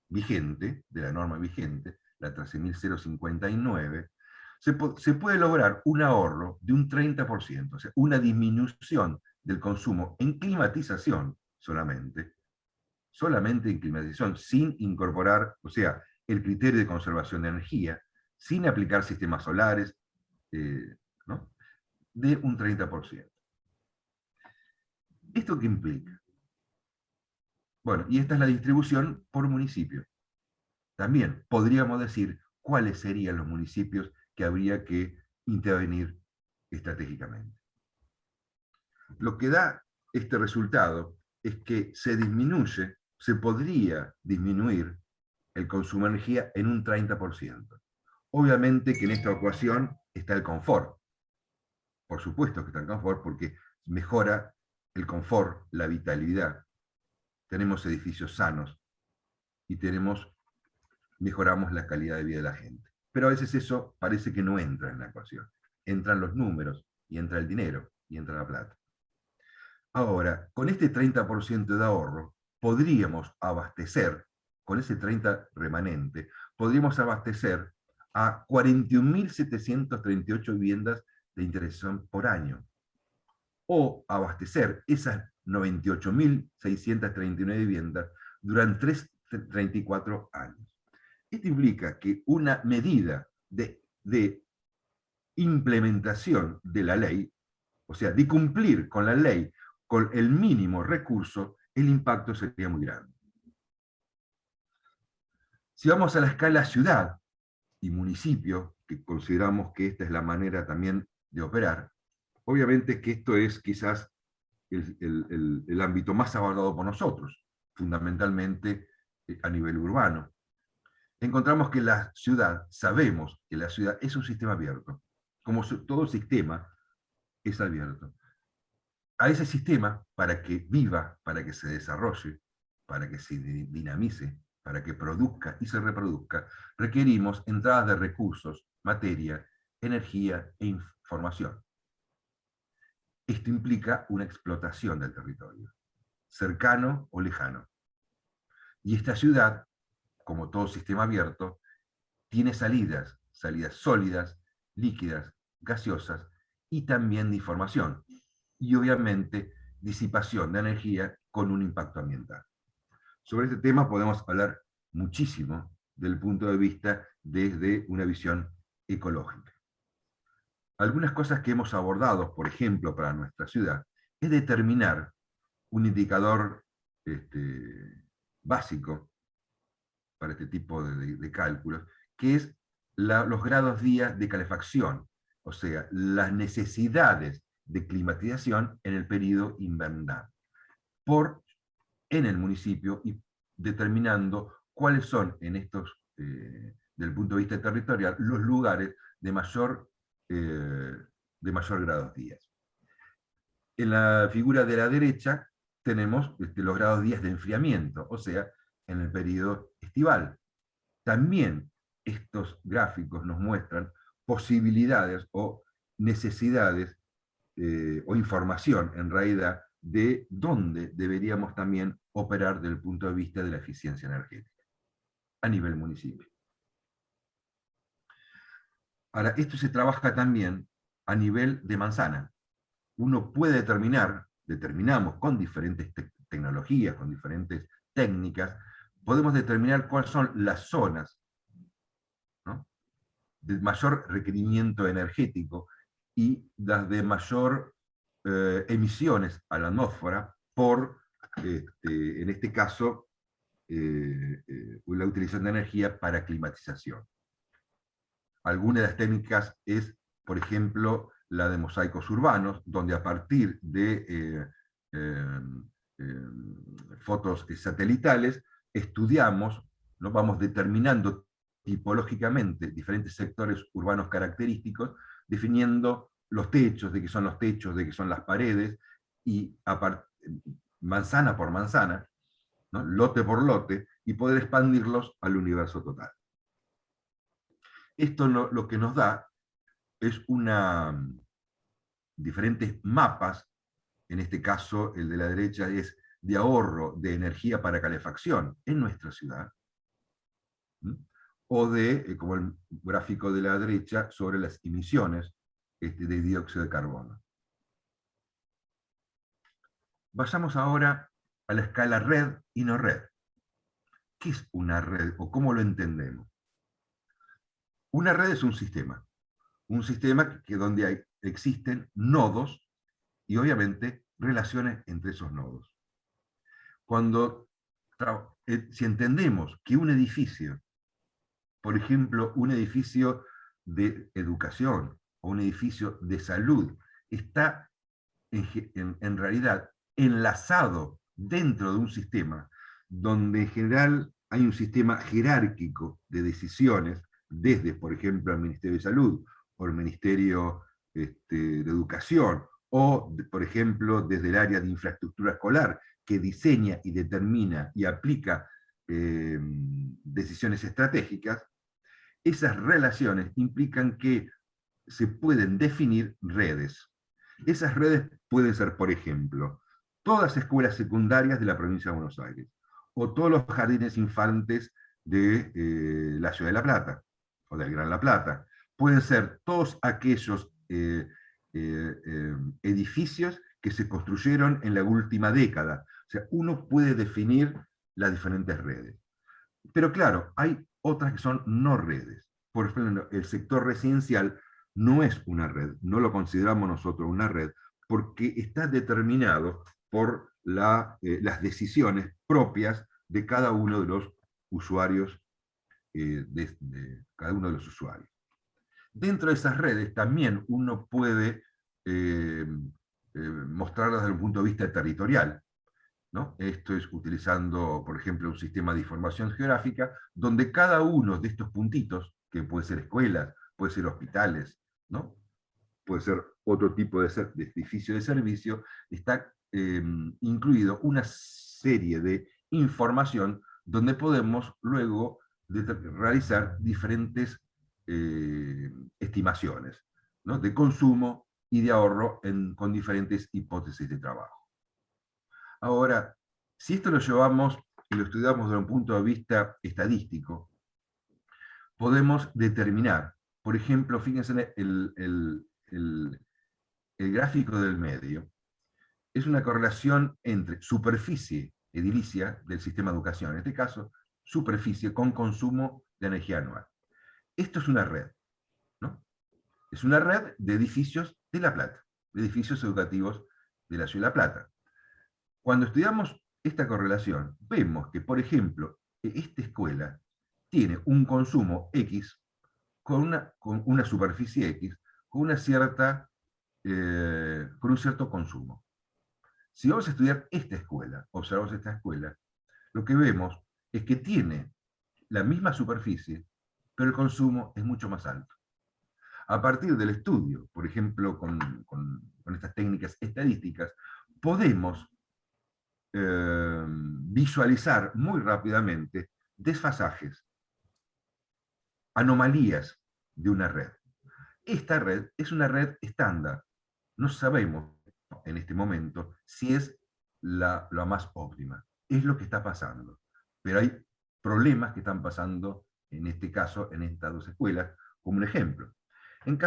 vigente, la 13.059, se puede lograr un ahorro de un 30%, o sea, una disminución del consumo en climatización solamente en climatización, sin incorporar, o sea, el criterio de conservación de energía, sin aplicar sistemas solares, ¿no? De un 30%. ¿Esto qué implica? Bueno, y esta es la distribución por municipio. También podríamos decir cuáles serían los municipios que habría que intervenir estratégicamente. Lo que da este resultado es que se podría disminuir el consumo de energía en un 30%. Obviamente que en esta ecuación está el confort. Por supuesto que está el confort porque mejora el confort, la vitalidad. Tenemos edificios sanos y mejoramos la calidad de vida de la gente. Pero a veces eso parece que no entra en la ecuación. Entran los números, y entra el dinero, y entra la plata. Ahora, con este 30% de ahorro, podríamos abastecer, con ese 30% remanente, podríamos abastecer a 41.738 viviendas de interacción por año. O abastecer esas 98.639 viviendas durante 34 años. Esto implica que una medida de implementación de la ley, o sea, de cumplir con la ley con el mínimo recurso, el impacto sería muy grande. Si vamos a la escala ciudad y municipio, que consideramos que esta es la manera también de operar, obviamente que esto es quizás el ámbito más abordado por nosotros, fundamentalmente a nivel urbano. Encontramos que la ciudad, sabemos que la ciudad es un sistema abierto, como todo sistema es abierto. A ese sistema, para que viva, para que se desarrolle, para que se dinamice, para que produzca y se reproduzca, requerimos entradas de recursos, materia, energía e información. Esto implica una explotación del territorio, cercano o lejano. Y esta ciudad, como todo sistema abierto, tiene salidas sólidas, líquidas, gaseosas y también de información. Y obviamente disipación de energía con un impacto ambiental. Sobre este tema podemos hablar muchísimo desde el punto de vista desde una visión ecológica. Algunas cosas que hemos abordado, por ejemplo, para nuestra ciudad, es determinar un indicador básico para este tipo de cálculos, que es los grados día de calefacción, o sea, las necesidades de climatización en el periodo invernal, en el municipio, y determinando cuáles son en estos, desde el punto de vista territorial, los lugares de mayor grados días. En la figura de la derecha tenemos los grados días de enfriamiento, o sea, en el periodo estival. También estos gráficos nos muestran posibilidades o necesidades o información, en realidad, de dónde deberíamos también operar desde el punto de vista de la eficiencia energética, a nivel municipio. Ahora, esto se trabaja también a nivel de manzana. Uno puede determinamos con diferentes tecnologías, con diferentes técnicas, podemos determinar cuáles son las zonas, ¿no?, de mayor requerimiento energético y las de mayor emisiones a la atmósfera por, en este caso, la utilización de energía para climatización. Alguna de las técnicas es, por ejemplo, la de mosaicos urbanos, donde a partir de fotos satelitales estudiamos, ¿no?, vamos determinando tipológicamente diferentes sectores urbanos característicos, definiendo los techos, de qué son los techos, de qué son las paredes, y manzana por manzana, ¿no?, lote por lote, y poder expandirlos al universo total. Esto lo que nos da es diferentes mapas, en este caso el de la derecha es de ahorro de energía para calefacción en nuestra ciudad, o como el gráfico de la derecha, sobre las emisiones de dióxido de carbono. Vayamos ahora a la escala red y no red. ¿Qué es una red o cómo lo entendemos? Una red es un sistema donde existen nodos y obviamente relaciones entre esos nodos. Si entendemos que un edificio, por ejemplo, un edificio de educación o un edificio de salud está en realidad enlazado dentro de un sistema donde en general hay un sistema jerárquico de decisiones, desde, por ejemplo, el Ministerio de Salud o el Ministerio de Educación, o, por ejemplo, desde el área de infraestructura escolar, que diseña y determina y aplica decisiones estratégicas. Esas relaciones implican que se pueden definir redes. Esas redes pueden ser, por ejemplo, todas las escuelas secundarias de la provincia de Buenos Aires, o todos los jardines infantes de la Ciudad de La Plata, o del Gran La Plata. Pueden ser todos aquellos edificios que se construyeron en la última década. O sea, uno puede definir las diferentes redes. Pero claro, hay otras que son no redes. Por ejemplo, el sector residencial no es una red, no lo consideramos nosotros una red, porque está determinado por las decisiones propias de cada uno de los usuarios, cada uno de los usuarios. Dentro de esas redes también uno puede mostrarlas desde un punto de vista territorial, ¿no? Esto es utilizando, por ejemplo, un sistema de información geográfica, donde cada uno de estos puntitos, que puede ser escuelas, puede ser hospitales, ¿no? Puede ser otro tipo de edificio de servicio, está incluido una serie de información donde podemos luego realizar diferentes estimaciones, ¿no? De consumo y de ahorro con diferentes hipótesis de trabajo. Ahora, si esto lo llevamos y lo estudiamos desde un punto de vista estadístico, podemos determinar, por ejemplo, fíjense el gráfico del medio, es una correlación entre superficie edilicia del sistema de educación, en este caso, superficie con consumo de energía anual. Esto es una red, ¿no? Es una red de edificios de La Plata, de edificios educativos de la Ciudad de La Plata. Cuando estudiamos esta correlación, vemos que, por ejemplo, esta escuela tiene un consumo X con una superficie X, con un cierto consumo. Si vamos a estudiar esta escuela, observamos esta escuela, lo que vemos es que tiene la misma superficie, pero el consumo es mucho más alto. A partir del estudio, por ejemplo, con estas técnicas estadísticas, podemos visualizar muy rápidamente desfasajes, anomalías de una red. Esta red es una red estándar. No sabemos en este momento si es la más óptima. Es lo que está pasando. Pero hay problemas que están pasando, en este caso, en estas dos escuelas, como un ejemplo. En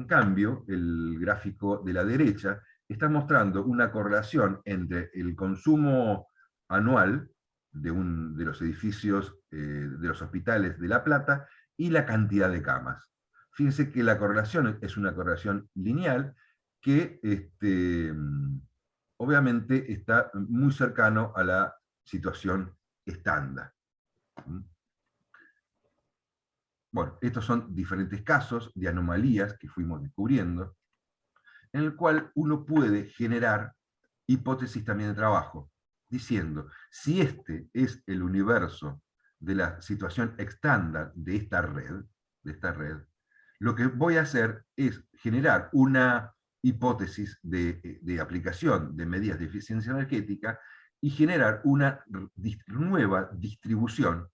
cambio, el gráfico de la derecha está mostrando una correlación entre el consumo anual de los edificios, de los hospitales de La Plata, y la cantidad de camas. Fíjense que la correlación es una correlación lineal que obviamente está muy cercano a la situación estándar. Bueno, estos son diferentes casos de anomalías que fuimos descubriendo, en el cual uno puede generar hipótesis también de trabajo, diciendo, si este es el universo de la situación estándar de esta red, lo que voy a hacer es generar una hipótesis de aplicación de medidas de eficiencia energética y generar una nueva distribución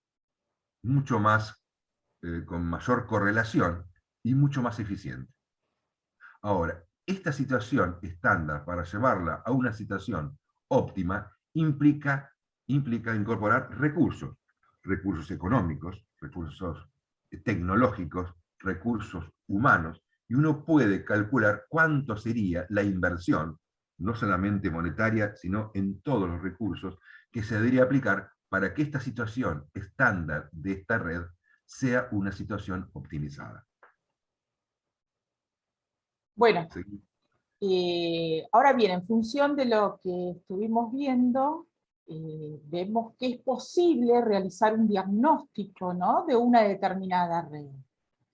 mucho más, con mayor correlación y mucho más eficiente. Ahora, esta situación estándar, para llevarla a una situación óptima, implica incorporar recursos económicos, recursos tecnológicos, recursos humanos, y uno puede calcular cuánto sería la inversión, no solamente monetaria, sino en todos los recursos, que se debería aplicar para que esta situación estándar de esta red sea una situación optimizada. Bueno, ¿sí? Ahora bien, en función de lo que estuvimos viendo, vemos que es posible realizar un diagnóstico, ¿no?, de una determinada red.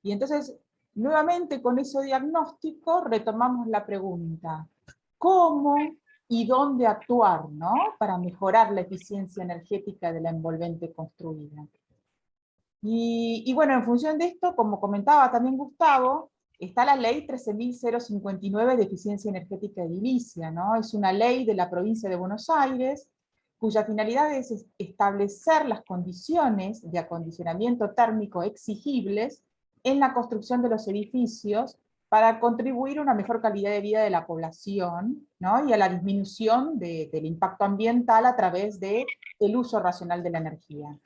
Y entonces Nuevamente con ese diagnóstico retomamos la pregunta, ¿cómo y dónde actuar, ¿no?, para mejorar la eficiencia energética de la envolvente construida? Y bueno, en función de esto, como comentaba también Gustavo, está la ley 13.059 de eficiencia energética edilicia, ¿no? Es una ley de la provincia de Buenos Aires, cuya finalidad es establecer las condiciones de acondicionamiento térmico exigibles en la construcción de los edificios para contribuir a una mejor calidad de vida de la población, ¿no?, y a la disminución del impacto ambiental a través del uso racional de la energía.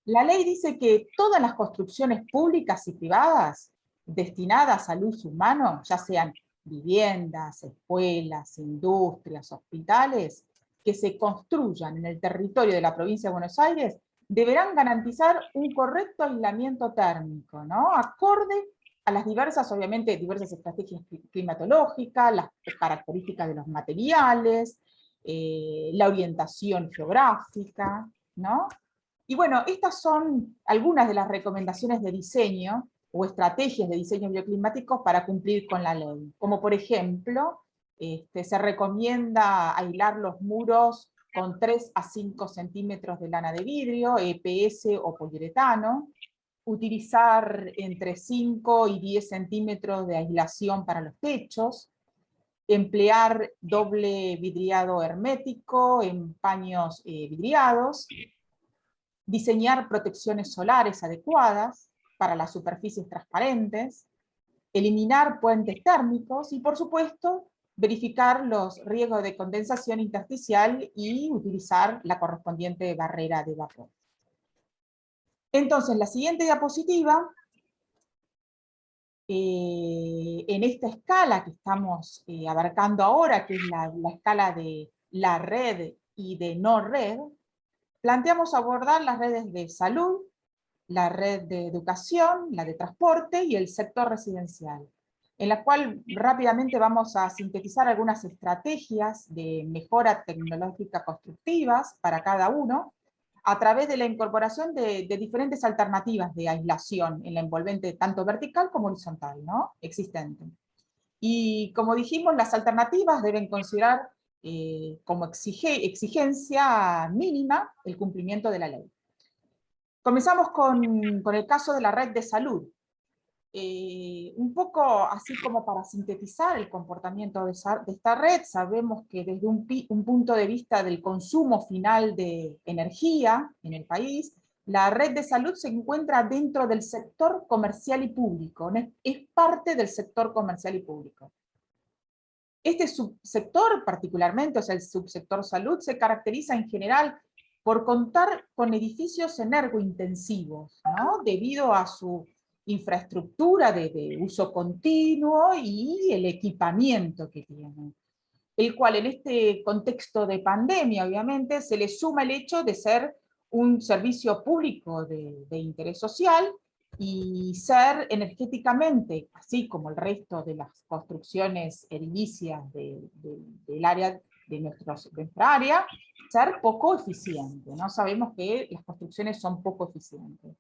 La ley dice que todas las construcciones públicas y privadas destinadas al uso humano, ya sean viviendas, escuelas, industrias, hospitales, que se construyan en el territorio de la provincia de Buenos Aires, deberán garantizar un correcto aislamiento térmico, ¿no?, acorde a las diversas estrategias climatológicas, las características de los materiales, la orientación geográfica, ¿no? Y bueno, estas son algunas de las recomendaciones de diseño o estrategias de diseño bioclimático para cumplir con la ley. Como por ejemplo, se recomienda aislar los muros con 3 a 5 centímetros de lana de vidrio, EPS o poliuretano, utilizar entre 5 y 10 centímetros de aislación para los techos, emplear doble vidriado hermético en paños vidriados, diseñar protecciones solares adecuadas para las superficies transparentes, eliminar puentes térmicos y, por supuesto, verificar los riesgos de condensación intersticial y utilizar la correspondiente barrera de vapor. Entonces, la siguiente diapositiva, en esta escala que estamos abarcando ahora, que es la escala de la red y de no red, planteamos abordar las redes de salud, la red de educación, la de transporte y el sector residencial, en la cual rápidamente vamos a sintetizar algunas estrategias de mejora tecnológica constructivas para cada uno, a través de la incorporación de diferentes alternativas de aislación en la envolvente tanto vertical como horizontal, ¿no?, existente. Y como dijimos, las alternativas deben considerar como exigencia mínima el cumplimiento de la ley. Comenzamos con el caso de la red de salud. Un poco así como para sintetizar el comportamiento de esta red, sabemos que desde un punto de vista del consumo final de energía en el país, la red de salud se encuentra dentro del sector comercial y público, es parte del sector comercial y público. Este subsector particularmente, o sea, el subsector salud, se caracteriza en general por contar con edificios energointensivos, ¿no?, debido a su infraestructura de uso continuo y el equipamiento que tienen, el cual en este contexto de pandemia, obviamente, se le suma el hecho de ser un servicio público de interés social y ser energéticamente, así como el resto de las construcciones edilicias del área de nuestra área, ser poco eficiente, ¿no? Sabemos que las construcciones son poco eficientes.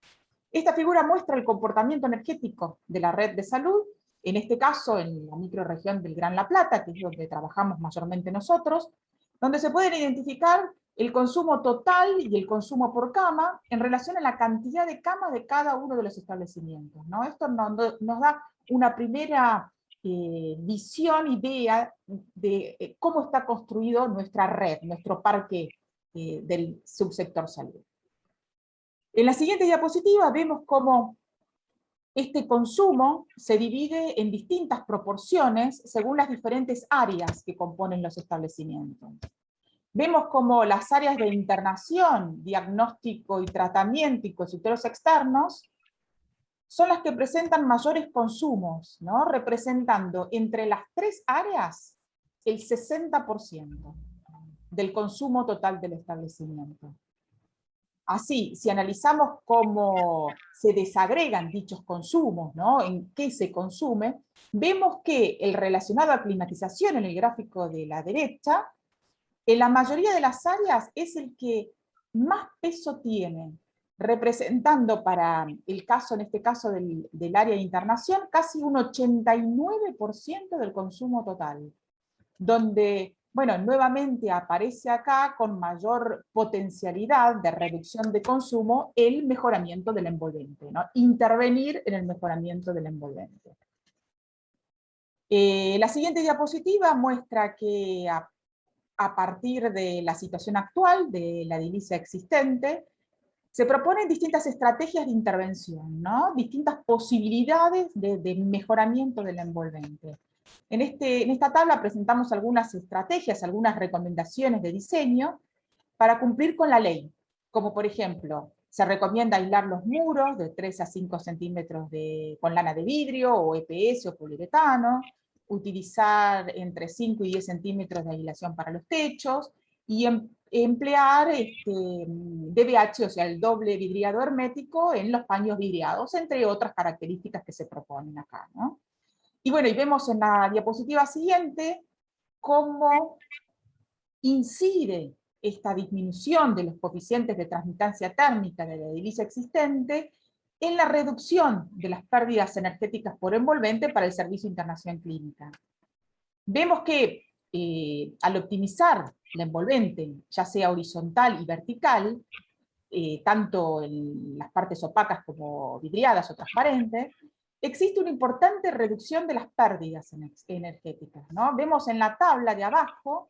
Esta figura muestra el comportamiento energético de la red de salud, en este caso en la microrregión del Gran La Plata, que es donde trabajamos mayormente nosotros, donde se pueden identificar el consumo total y el consumo por cama en relación a la cantidad de camas de cada uno de los establecimientos, ¿no? Esto nos da una primera visión, idea de cómo está construido nuestra red, nuestro parque del subsector salud. En la siguiente diapositiva vemos cómo este consumo se divide en distintas proporciones según las diferentes áreas que componen los establecimientos. Vemos como las áreas de internación, diagnóstico y tratamiento y consultorios externos son las que presentan mayores consumos, ¿no?, representando entre las 3 áreas el 60% del consumo total del establecimiento. Así, si analizamos cómo se desagregan dichos consumos, ¿no?, en qué se consume, vemos que el relacionado a climatización en el gráfico de la derecha, en la mayoría de las áreas es el que más peso tiene, representando para el caso, en este caso del área de internación, casi un 89% del consumo total, donde, bueno, nuevamente aparece acá con mayor potencialidad de reducción de consumo el mejoramiento del envolvente, ¿no? Intervenir en el mejoramiento del envolvente. La siguiente diapositiva muestra que a partir de la situación actual, de la edilicia existente, se proponen distintas estrategias de intervención, ¿no? Distintas posibilidades de mejoramiento del envolvente. En esta tabla presentamos algunas estrategias, algunas recomendaciones de diseño para cumplir con la ley, como por ejemplo, se recomienda aislar los muros de 3 a 5 centímetros con lana de vidrio o EPS o poliuretano, utilizar entre 5 y 10 centímetros de aislación para los techos, y emplear DBH, o sea, el doble vidriado hermético en los paños vidriados, entre otras características que se proponen acá, ¿no? Y bueno, y vemos en la diapositiva siguiente cómo incide esta disminución de los coeficientes de transmitancia térmica de la edilicia existente en la reducción de las pérdidas energéticas por envolvente para el Servicio de Internación Clínica. Vemos que al optimizar la envolvente, ya sea horizontal y vertical, tanto en las partes opacas como vidriadas o transparentes, existe una importante reducción de las pérdidas energéticas, ¿no? Vemos en la tabla de abajo,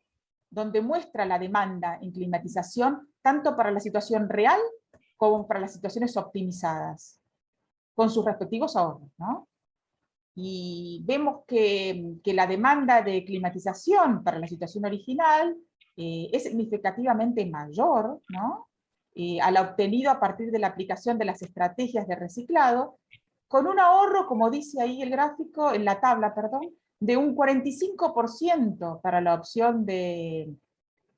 donde muestra la demanda en climatización, tanto para la situación real como para las situaciones optimizadas, con sus respectivos ahorros, ¿no? Y vemos que la demanda de climatización para la situación original es significativamente mayor, ¿no? A la obtenida a partir de la aplicación de las estrategias de reciclado, con un ahorro, como dice ahí el gráfico, en la tabla, perdón, de un 45% para la opción de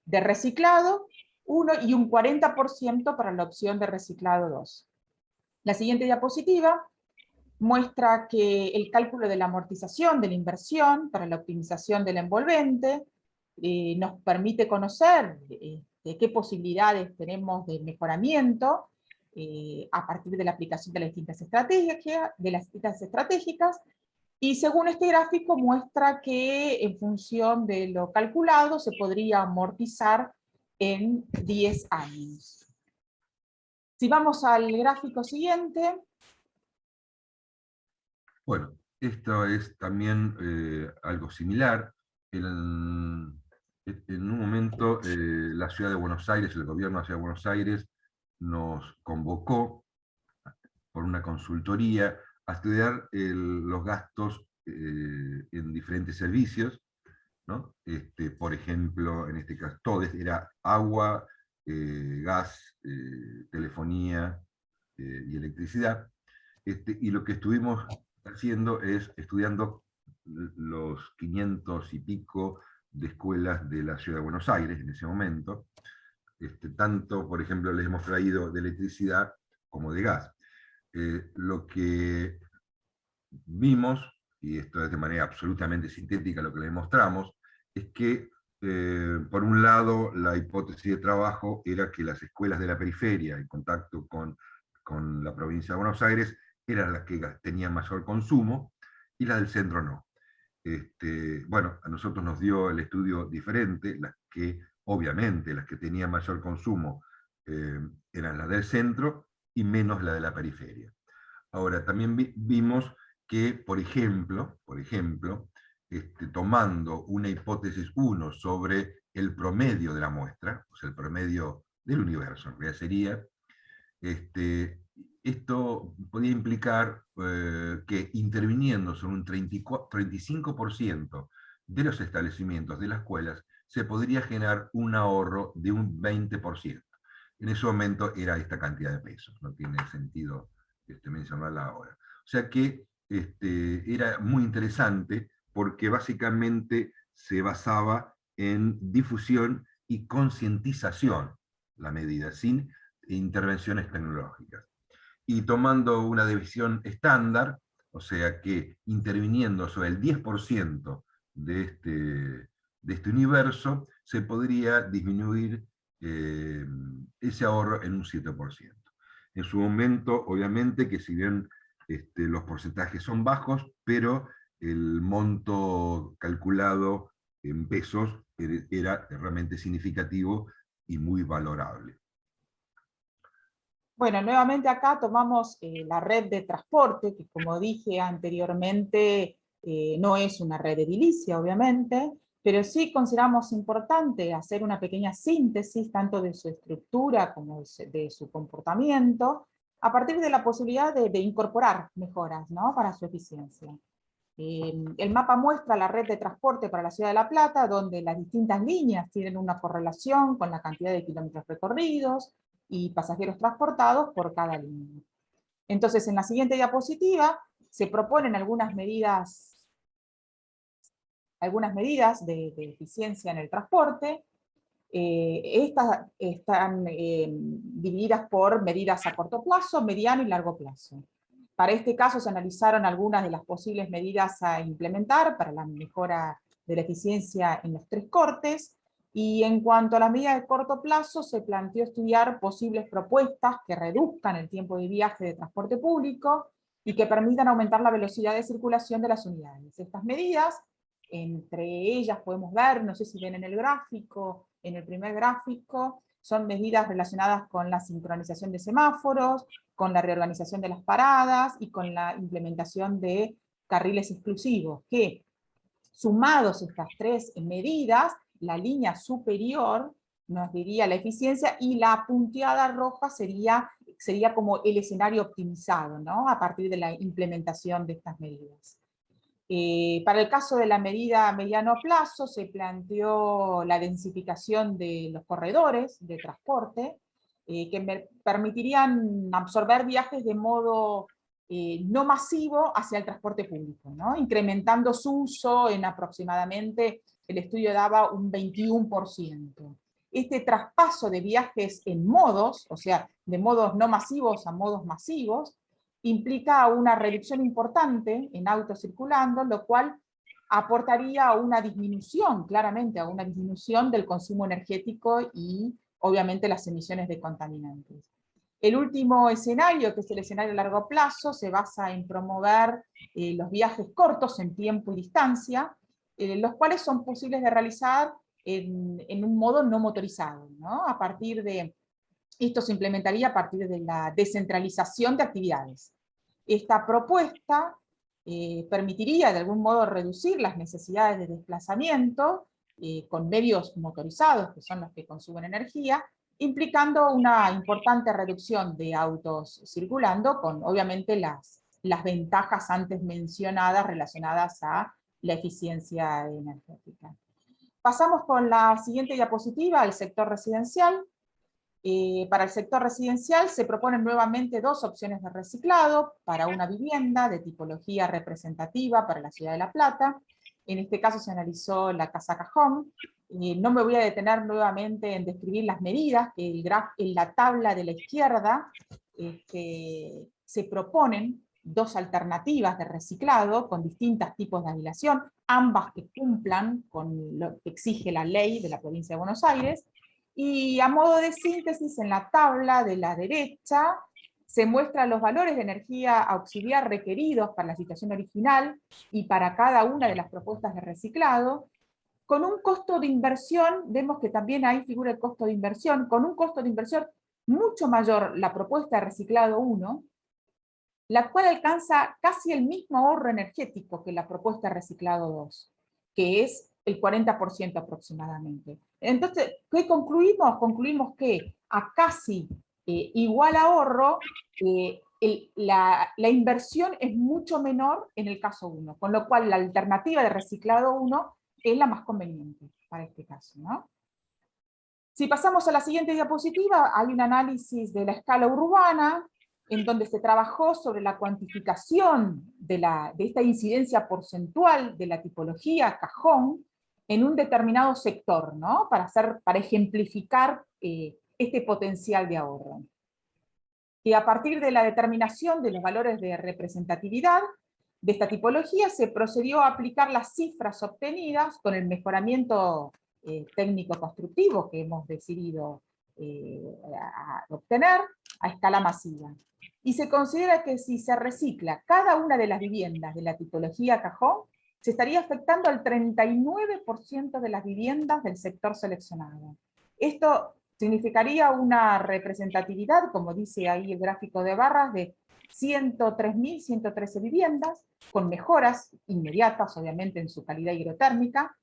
reciclado 1 y un 40% para la opción de reciclado 2. La siguiente diapositiva muestra que el cálculo de la amortización de la inversión para la optimización del envolvente nos permite conocer qué posibilidades tenemos de mejoramiento a partir de la aplicación de las distintas estratégicas, y según este gráfico muestra que en función de lo calculado se podría amortizar en 10 años. Si vamos al gráfico siguiente. Bueno, esto es también algo similar. En un momento la Ciudad de Buenos Aires, el gobierno de la Ciudad de Buenos Aires, nos convocó por una consultoría a estudiar los gastos en diferentes servicios, ¿no? Por ejemplo, en este caso, todo era agua, gas, telefonía y electricidad. Y lo que estuvimos haciendo es estudiando los 500 y pico de escuelas de la Ciudad de Buenos Aires en ese momento. Tanto, por ejemplo, les hemos traído de electricidad como de gas. Lo que vimos, y esto es de manera absolutamente sintética lo que le mostramos, es que, por un lado, la hipótesis de trabajo era que las escuelas de la periferia, en contacto con la provincia de Buenos Aires, eran las que tenían mayor consumo, y las del centro no. Bueno, a nosotros nos dio el estudio diferente, las que, obviamente, las que tenían mayor consumo eran las del centro y menos la de la periferia. Ahora, también vimos que, por ejemplo, tomando una hipótesis 1 sobre el promedio de la muestra, o sea, el promedio del universo, en realidad sería, esto podía implicar que interviniendo sobre un 35% de los establecimientos de las escuelas, se podría generar un ahorro de un 20%. En ese momento era esta cantidad de pesos, no tiene sentido mencionarla ahora. O sea que era muy interesante porque básicamente se basaba en difusión y concientización la medida, sin intervenciones tecnológicas. Y tomando una división estándar, o sea que interviniendo sobre el 10% de este universo, se podría disminuir ese ahorro en un 7%. en su momento, obviamente, que si bien los porcentajes son bajos, pero el monto calculado en pesos era realmente significativo y muy valorable. Bueno, nuevamente acá tomamos la red de transporte, que como dije anteriormente, no es una red edilicia, obviamente, pero sí consideramos importante hacer una pequeña síntesis, tanto de su estructura como de su comportamiento, a partir de la posibilidad de incorporar mejoras, ¿no?, para su eficiencia. El mapa muestra la red de transporte para la Ciudad de La Plata, donde las distintas líneas tienen una correlación con la cantidad de kilómetros recorridos y pasajeros transportados por cada línea. Entonces, en la siguiente diapositiva se proponen algunas medidas de eficiencia en el transporte. Estas están divididas por medidas a corto plazo, mediano y largo plazo. Para este caso se analizaron algunas de las posibles medidas a implementar para la mejora de la eficiencia en los 3 cortes, y en cuanto a la medida de corto plazo se planteó estudiar posibles propuestas que reduzcan el tiempo de viaje de transporte público y que permitan aumentar la velocidad de circulación de las unidades. Estas medidas, entre ellas podemos ver, no sé si ven en el gráfico, en el primer gráfico, son medidas relacionadas con la sincronización de semáforos, con la reorganización de las paradas y con la implementación de carriles exclusivos, que sumados estas 3 medidas, la línea superior nos diría la eficiencia y la punteada roja sería como el escenario optimizado, ¿no?, a partir de la implementación de estas medidas. Para el caso de la medida a mediano plazo se planteó la densificación de los corredores de transporte, que permitirían absorber viajes de modo no masivo hacia el transporte público, ¿no?, incrementando su uso en aproximadamente, el estudio daba un 21%. Este traspaso de viajes en modos, o sea, de modos no masivos a modos masivos, implica una reducción importante en autos circulando, lo cual aportaría a una disminución, claramente a una disminución del consumo energético y obviamente las emisiones de contaminantes. El último escenario, que es el escenario a largo plazo, se basa en promover los viajes cortos en tiempo y distancia, los cuales son posibles de realizar en un modo no motorizado, ¿no? Esto se implementaría a partir de la descentralización de actividades. Esta propuesta permitiría de algún modo reducir las necesidades de desplazamiento con medios motorizados, que son los que consumen energía, implicando una importante reducción de autos circulando, con obviamente las ventajas antes mencionadas relacionadas a la eficiencia energética. Pasamos con la siguiente diapositiva al sector residencial. Para el sector residencial se proponen nuevamente 2 opciones de reciclado para una vivienda de tipología representativa para la Ciudad de La Plata. En este caso se analizó la casa cajón. No me voy a detener nuevamente en describir las medidas, que en la tabla de la izquierda se proponen 2 alternativas de reciclado con distintos tipos de anilación, ambas que cumplan con lo que exige la ley de la provincia de Buenos Aires. Y a modo de síntesis, en la tabla de la derecha se muestran los valores de energía auxiliar requeridos para la situación original y para cada una de las propuestas de reciclado, con un costo de inversión, vemos que también ahí figura el costo de inversión, con un costo de inversión mucho mayor la propuesta de reciclado 1, la cual alcanza casi el mismo ahorro energético que la propuesta de reciclado 2, que es el 40% aproximadamente. Entonces, ¿qué concluimos? Concluimos que a casi igual ahorro, la inversión es mucho menor en el caso 1, con lo cual la alternativa de reciclado 1 es la más conveniente para este caso, ¿no? Si pasamos a la siguiente diapositiva, hay un análisis de la escala urbana, en donde se trabajó sobre la cuantificación de esta incidencia porcentual de la tipología cajón en un determinado sector, ¿no?, para ejemplificar este potencial de ahorro. Y a partir de la determinación de los valores de representatividad de esta tipología, se procedió a aplicar las cifras obtenidas con el mejoramiento técnico-constructivo que hemos decidido obtener, a escala masiva. Y se considera que si se recicla cada una de las viviendas de la tipología cajón, se estaría afectando al 39% de las viviendas del sector seleccionado. Esto significaría una representatividad, como dice ahí el gráfico de barras, de 103.113 viviendas, con mejoras inmediatas, obviamente, en su calidad hidrotérmica,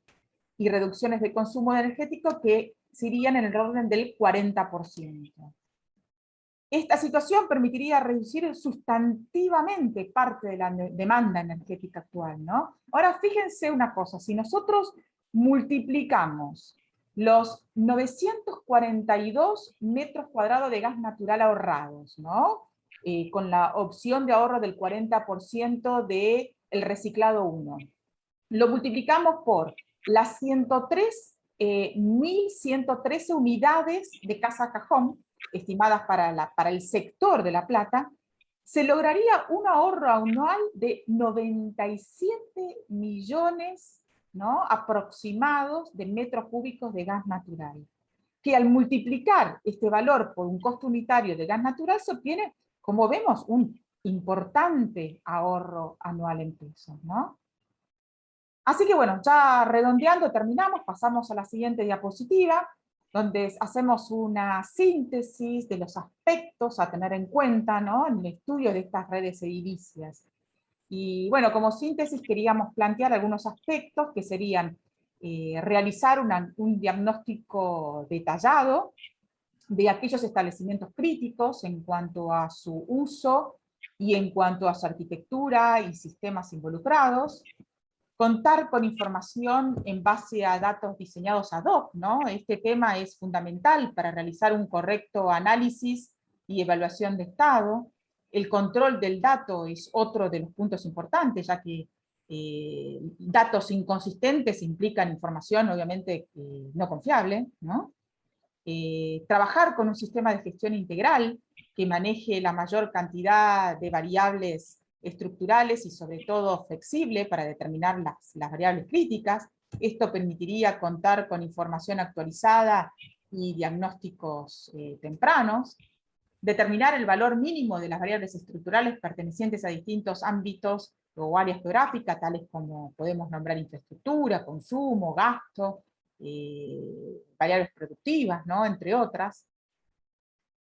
y reducciones de consumo energético que serían en el orden del 40%. Esta situación permitiría reducir sustantivamente parte de la demanda energética actual, ¿no? Ahora, fíjense una cosa, si nosotros multiplicamos los 942 metros cuadrados de gas natural ahorrados, ¿no? Con la opción de ahorro del 40% del reciclado 1. Lo multiplicamos por las 103.113 unidades de casa cajón, estimadas para el sector de La Plata, se lograría un ahorro anual de 97 millones, ¿no?, aproximados de metros cúbicos de gas natural, que al multiplicar este valor por un costo unitario de gas natural se obtiene, como vemos, un importante ahorro anual en pesos, ¿no? Así que bueno, ya redondeando, terminamos, pasamos a la siguiente diapositiva, donde hacemos una síntesis de los aspectos a tener en cuenta, ¿no?, en el estudio de estas redes edilicias. Y bueno, como síntesis queríamos plantear algunos aspectos que serían realizar un diagnóstico detallado de aquellos establecimientos críticos en cuanto a su uso y en cuanto a su arquitectura y sistemas involucrados, contar con información en base a datos diseñados ad hoc, ¿no? Este tema es fundamental para realizar un correcto análisis y evaluación de estado. El control del dato es otro de los puntos importantes, ya que datos inconsistentes implican información, obviamente, no confiable, ¿no? Trabajar con un sistema de gestión integral que maneje la mayor cantidad de variables estructurales y sobre todo flexible para determinar las variables críticas. Esto permitiría contar con información actualizada y diagnósticos tempranos. Determinar el valor mínimo de las variables estructurales pertenecientes a distintos ámbitos o áreas geográficas, tales como podemos nombrar infraestructura, consumo, gasto, variables productivas, ¿no?, entre otras.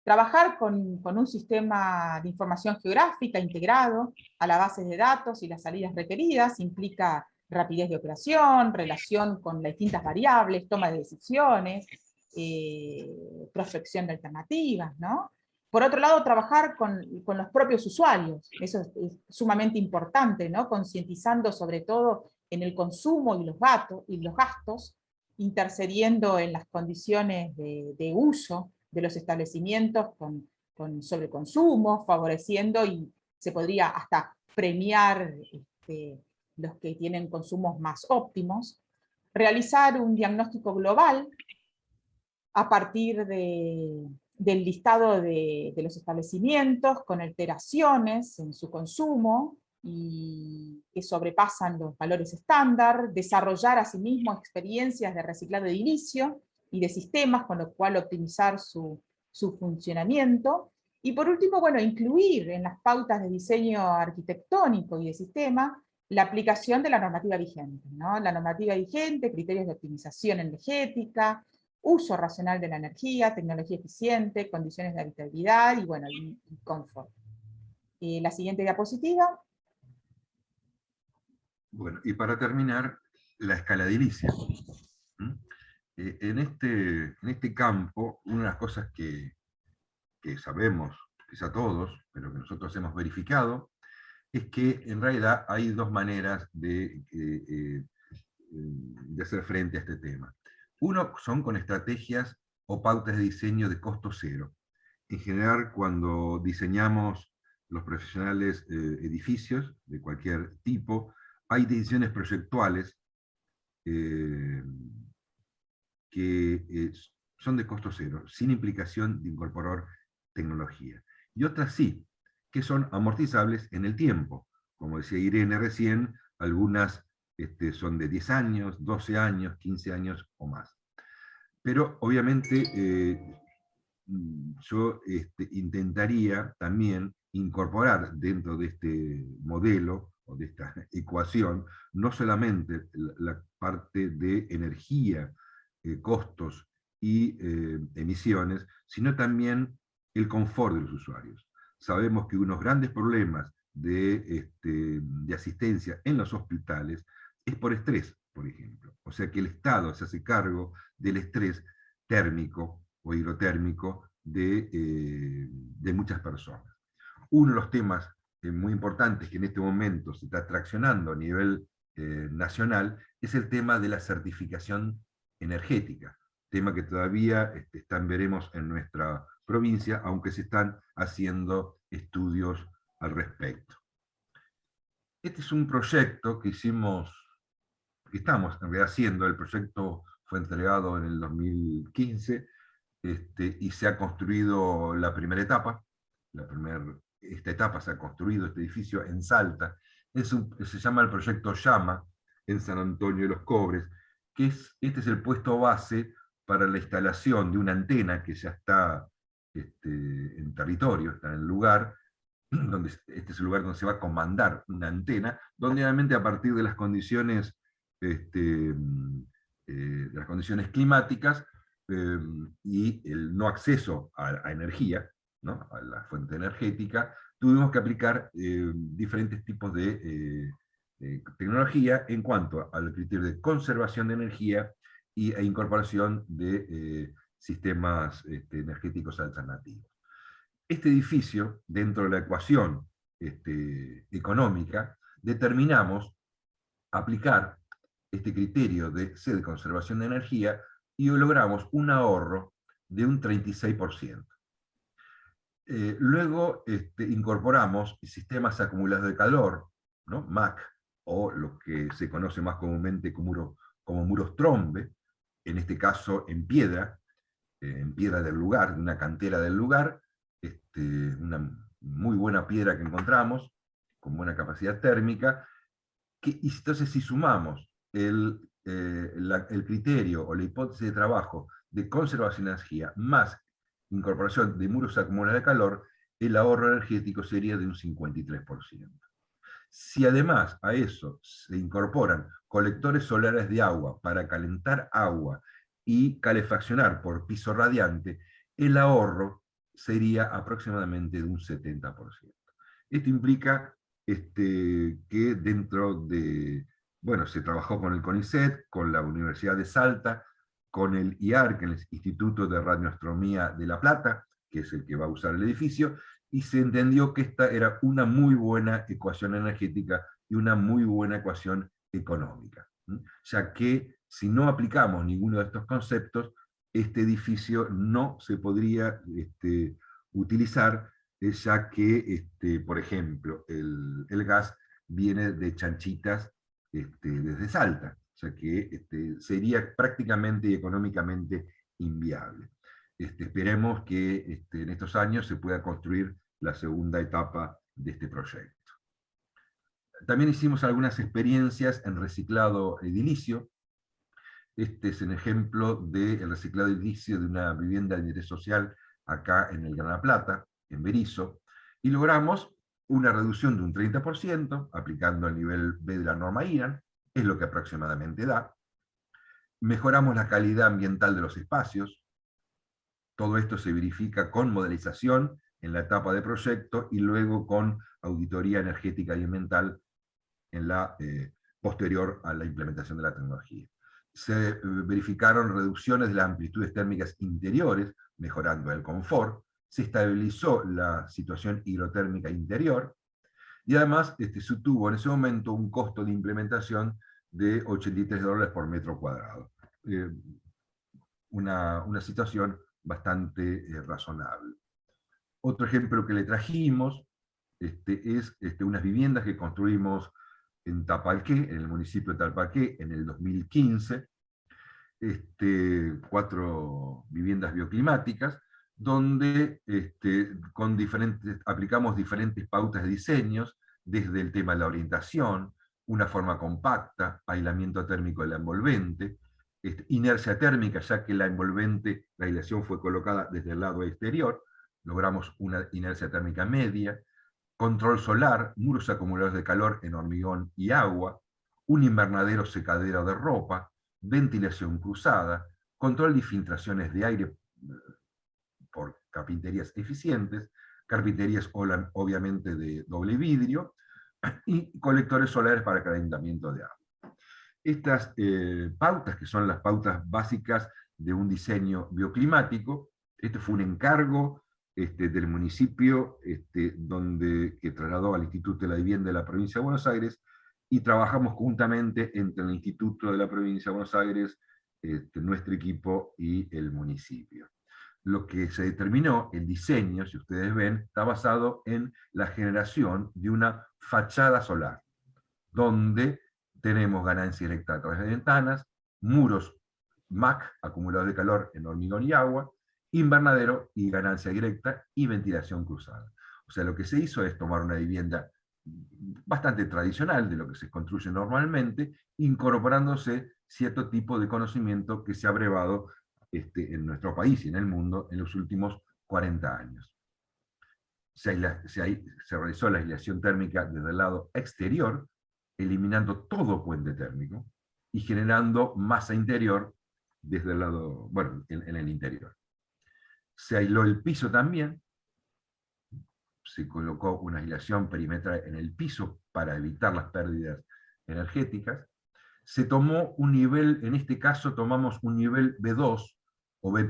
Trabajar con un sistema de información geográfica integrado a la base de datos y las salidas requeridas implica rapidez de operación, relación con las distintas variables, toma de decisiones, prospección de alternativas, ¿no? Por otro lado, trabajar con los propios usuarios, eso es sumamente importante, ¿no?, concientizando sobre todo en el consumo y los gastos, intercediendo en las condiciones de uso de los establecimientos con sobreconsumo, favoreciendo y se podría hasta premiar los que tienen consumos más óptimos, realizar un diagnóstico global a partir del listado de los establecimientos con alteraciones en su consumo y que sobrepasan los valores estándar, desarrollar asimismo experiencias de reciclado edilicio y de sistemas, con lo cual optimizar su funcionamiento. Y por último, bueno, incluir en las pautas de diseño arquitectónico y de sistema la aplicación de la normativa vigente, ¿no? La normativa vigente, criterios de optimización energética, uso racional de la energía, tecnología eficiente, condiciones de habitabilidad y, bueno, y confort. La siguiente diapositiva. Bueno, y para terminar, la escala edilicia. En este campo, una de las cosas que sabemos, quizá todos, pero que nosotros hemos verificado, es que en realidad hay dos maneras de hacer frente a este tema. Uno son con estrategias o pautas de diseño de costo cero. En general, cuando diseñamos los profesionales edificios de cualquier tipo, hay decisiones proyectuales que son de costo cero, sin implicación de incorporar tecnología. Y otras sí, que son amortizables en el tiempo. Como decía Irene recién, algunas son de 10 años, 12 años, 15 años o más. Pero obviamente yo intentaría también incorporar dentro de este modelo o de esta ecuación no solamente la parte de energía, costos y emisiones, sino también el confort de los usuarios. Sabemos que unos grandes problemas de asistencia en los hospitales es por estrés, por ejemplo. O sea que el Estado se hace cargo del estrés térmico o hidrotérmico de muchas personas. Uno de los temas muy importantes que en este momento se está traccionando a nivel nacional es el tema de la certificación energética, tema que todavía veremos en nuestra provincia, aunque se están haciendo estudios al respecto. Este es un proyecto que estamos en realidad haciendo. El proyecto fue entregado en el 2015 y se ha construido la primera etapa. Esta etapa se ha construido, este edificio en Salta. Se llama el proyecto Llama, en San Antonio de los Cobres, que este es el puesto base para la instalación de una antena que ya está en territorio, está en el lugar, donde este es el lugar donde se va a comandar una antena, donde obviamente a partir de las condiciones climáticas y el no acceso a energía, ¿no?, a la fuente energética, tuvimos que aplicar diferentes tipos de tecnología en cuanto al criterio de conservación de energía e incorporación de sistemas energéticos alternativos. Este edificio, dentro de la ecuación económica, determinamos aplicar este criterio de conservación de energía y logramos un ahorro de un 36%. Luego incorporamos sistemas acumulados de calor, ¿no?, MAC, o lo que se conoce más comúnmente como muros trombe, en este caso en piedra del lugar, de una cantera del lugar, una muy buena piedra que encontramos, con buena capacidad térmica, y entonces si sumamos el criterio o la hipótesis de trabajo de conservación de energía más incorporación de muros acumulados de calor, el ahorro energético sería de un 53%. Si además a eso se incorporan colectores solares de agua para calentar agua y calefaccionar por piso radiante, el ahorro sería aproximadamente de un 70%. Esto implica que dentro de, bueno, se trabajó con el CONICET, con la Universidad de Salta, con el IARC, el Instituto de Radioastronomía de La Plata, que es el que va a usar el edificio, y se entendió que esta era una muy buena ecuación energética y una muy buena ecuación económica, ya que si no aplicamos ninguno de estos conceptos, este edificio no se podría utilizar, ya que, por ejemplo, el gas viene de Chanchitas desde Salta, o sea que sería prácticamente y económicamente inviable. Esperemos que en estos años se pueda construir la segunda etapa de este proyecto. También hicimos algunas experiencias en reciclado edilicio. Este es un ejemplo del reciclado edilicio de una vivienda de interés social acá en el Gran La Plata, en Berisso, y logramos una reducción de un 30%, aplicando el nivel B de la norma IRAN, es lo que aproximadamente da. Mejoramos la calidad ambiental de los espacios. Todo esto se verifica con modelización en la etapa de proyecto y luego con auditoría energética y ambiental en la posterior a la implementación de la tecnología. Se verificaron reducciones de las amplitudes térmicas interiores, mejorando el confort. Se estabilizó la situación hidrotérmica interior, y además se tuvo en ese momento un costo de implementación de $83 por metro cuadrado. Una situación bastante razonable. Otro ejemplo que le trajimos es unas viviendas que construimos en Tapalqué, en el municipio de Tapalqué, en el 2015, 4 viviendas bioclimáticas, donde aplicamos diferentes pautas de diseños, desde el tema de la orientación, una forma compacta, aislamiento térmico del envolvente, inercia térmica, ya que la envolvente, la aislación fue colocada desde el lado exterior, logramos una inercia térmica media, control solar, muros acumuladores de calor en hormigón y agua, un invernadero secadero de ropa, ventilación cruzada, control de filtraciones de aire por carpinterías eficientes, carpinterías obviamente de doble vidrio, y colectores solares para calentamiento de agua. Estas pautas, que son las pautas básicas de un diseño bioclimático, este fue un encargo del municipio que trasladó al Instituto de la Vivienda de la Provincia de Buenos Aires, y trabajamos juntamente entre el Instituto de la Provincia de Buenos Aires, nuestro equipo y el municipio. Lo que se determinó, el diseño, si ustedes ven, está basado en la generación de una fachada solar, donde tenemos ganancia directa a través de ventanas, muros MAC, acumuladores de calor en hormigón y agua, invernadero y ganancia directa, y ventilación cruzada. O sea, lo que se hizo es tomar una vivienda bastante tradicional de lo que se construye normalmente, incorporándose cierto tipo de conocimiento que se ha brevado en nuestro país y en el mundo en los últimos 40 años. Se realizó la aislación térmica desde el lado exterior, eliminando todo puente térmico y generando masa interior desde el lado, bueno, en el interior. Se aisló el piso también, se colocó una aislación perimetral en el piso para evitar las pérdidas energéticas. Se tomó un nivel, en este caso tomamos un nivel B2 o B',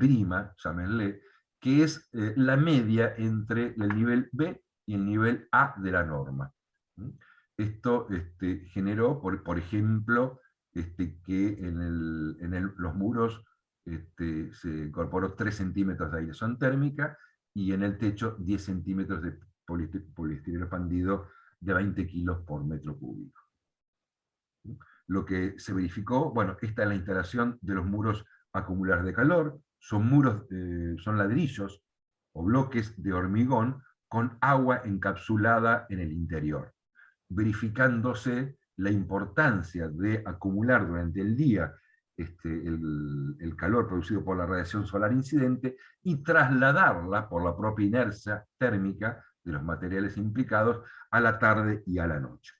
llámenle, que es la media entre el nivel B y el nivel A de la norma. Esto generó, por ejemplo, que en los muros se incorporó 3 centímetros de aislación térmica, y en el techo 10 centímetros de poliestireno expandido de 20 kilos por metro cúbico. Lo que se verificó, bueno, esta es la instalación de los muros acumuladores de calor, son muros, son ladrillos o bloques de hormigón con agua encapsulada en el interior, verificándose la importancia de acumular durante el día el calor producido por la radiación solar incidente y trasladarla por la propia inercia térmica de los materiales implicados a la tarde y a la noche.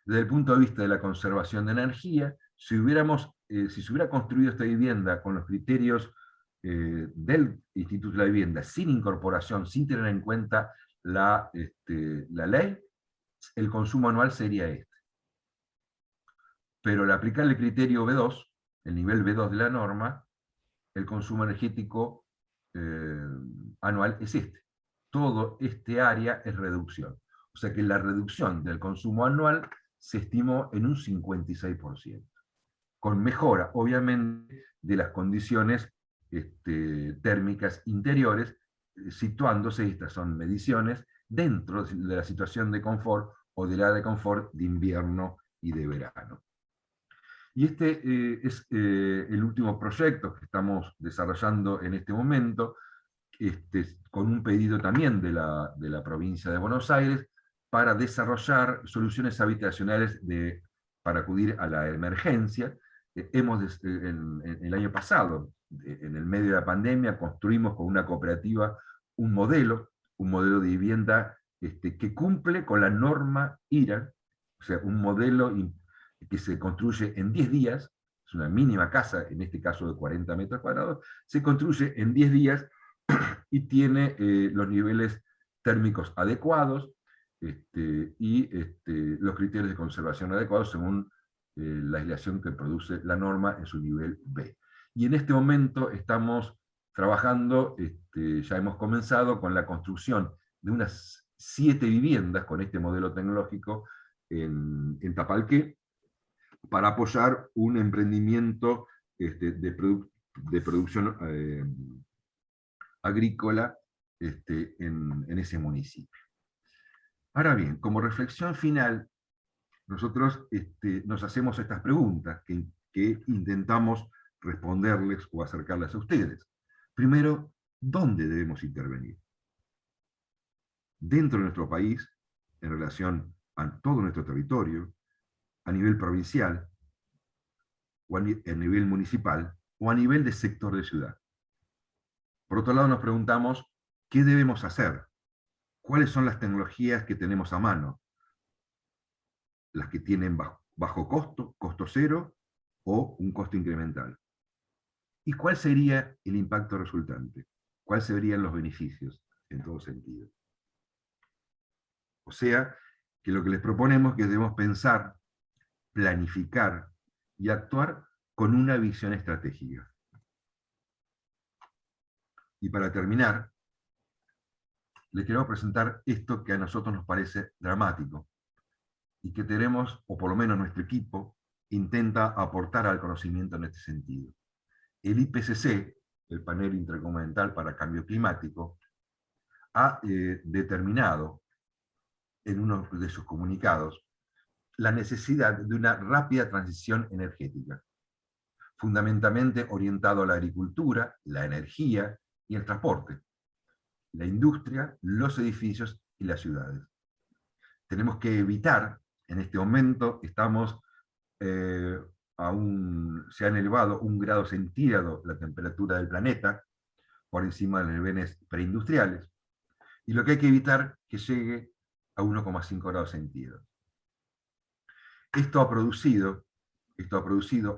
Desde el punto de vista de la conservación de energía, si se hubiera construido esta vivienda con los criterios del Instituto de la Vivienda, sin incorporación, sin tener en cuenta la ley, el consumo anual sería este. Pero al aplicar el criterio B2, el nivel B2 de la norma, el consumo energético anual es este. Todo este área es reducción. O sea que la reducción del consumo anual se estimó en un 56%, con mejora, obviamente, de las condiciones térmicas interiores, situándose, estas son mediciones, dentro de la situación de confort o del área de confort de invierno y de verano. Y es el último proyecto que estamos desarrollando en este momento, con un pedido también de la provincia de Buenos Aires, para desarrollar soluciones habitacionales para acudir a la emergencia. El año pasado, en el medio de la pandemia, construimos con una cooperativa un modelo de vivienda que cumple con la norma IRA, o sea, un modelo que se construye en 10 días, es una mínima casa, en este caso de 40 metros cuadrados, se construye en 10 días y tiene los niveles térmicos adecuados y los criterios de conservación adecuados según la aislación que produce la norma en su nivel B. Y en este momento estamos trabajando, ya hemos comenzado con la construcción de unas 7 viviendas con este modelo tecnológico en Tapalqué, para apoyar un emprendimiento de producción agrícola en ese municipio. Ahora bien, como reflexión final, nosotros nos hacemos estas preguntas que intentamos responderles o acercarlas a ustedes. Primero, ¿dónde debemos intervenir? Dentro de nuestro país, en relación a todo nuestro territorio, a nivel provincial, o a nivel municipal, o a nivel de sector de ciudad. Por otro lado, nos preguntamos, ¿qué debemos hacer? ¿Cuáles son las tecnologías que tenemos a mano? Las que tienen bajo costo, costo cero, o un costo incremental. ¿Y cuál sería el impacto resultante? ¿Cuáles serían los beneficios en todo sentido? O sea, que lo que les proponemos es que debemos pensar, planificar y actuar con una visión estratégica. Y para terminar, les quiero presentar esto que a nosotros nos parece dramático y que tenemos, o por lo menos nuestro equipo, intenta aportar al conocimiento en este sentido. El IPCC, el Panel Intergubernamental para Cambio Climático, ha determinado en uno de sus comunicados la necesidad de una rápida transición energética, fundamentalmente orientado a la agricultura, la energía y el transporte, la industria, los edificios y las ciudades. Tenemos que evitar, en este momento estamos se han elevado 1 grado centígrado la temperatura del planeta, por encima de los niveles preindustriales, y lo que hay que evitar que llegue a 1,5 grados centígrados. Esto ha producido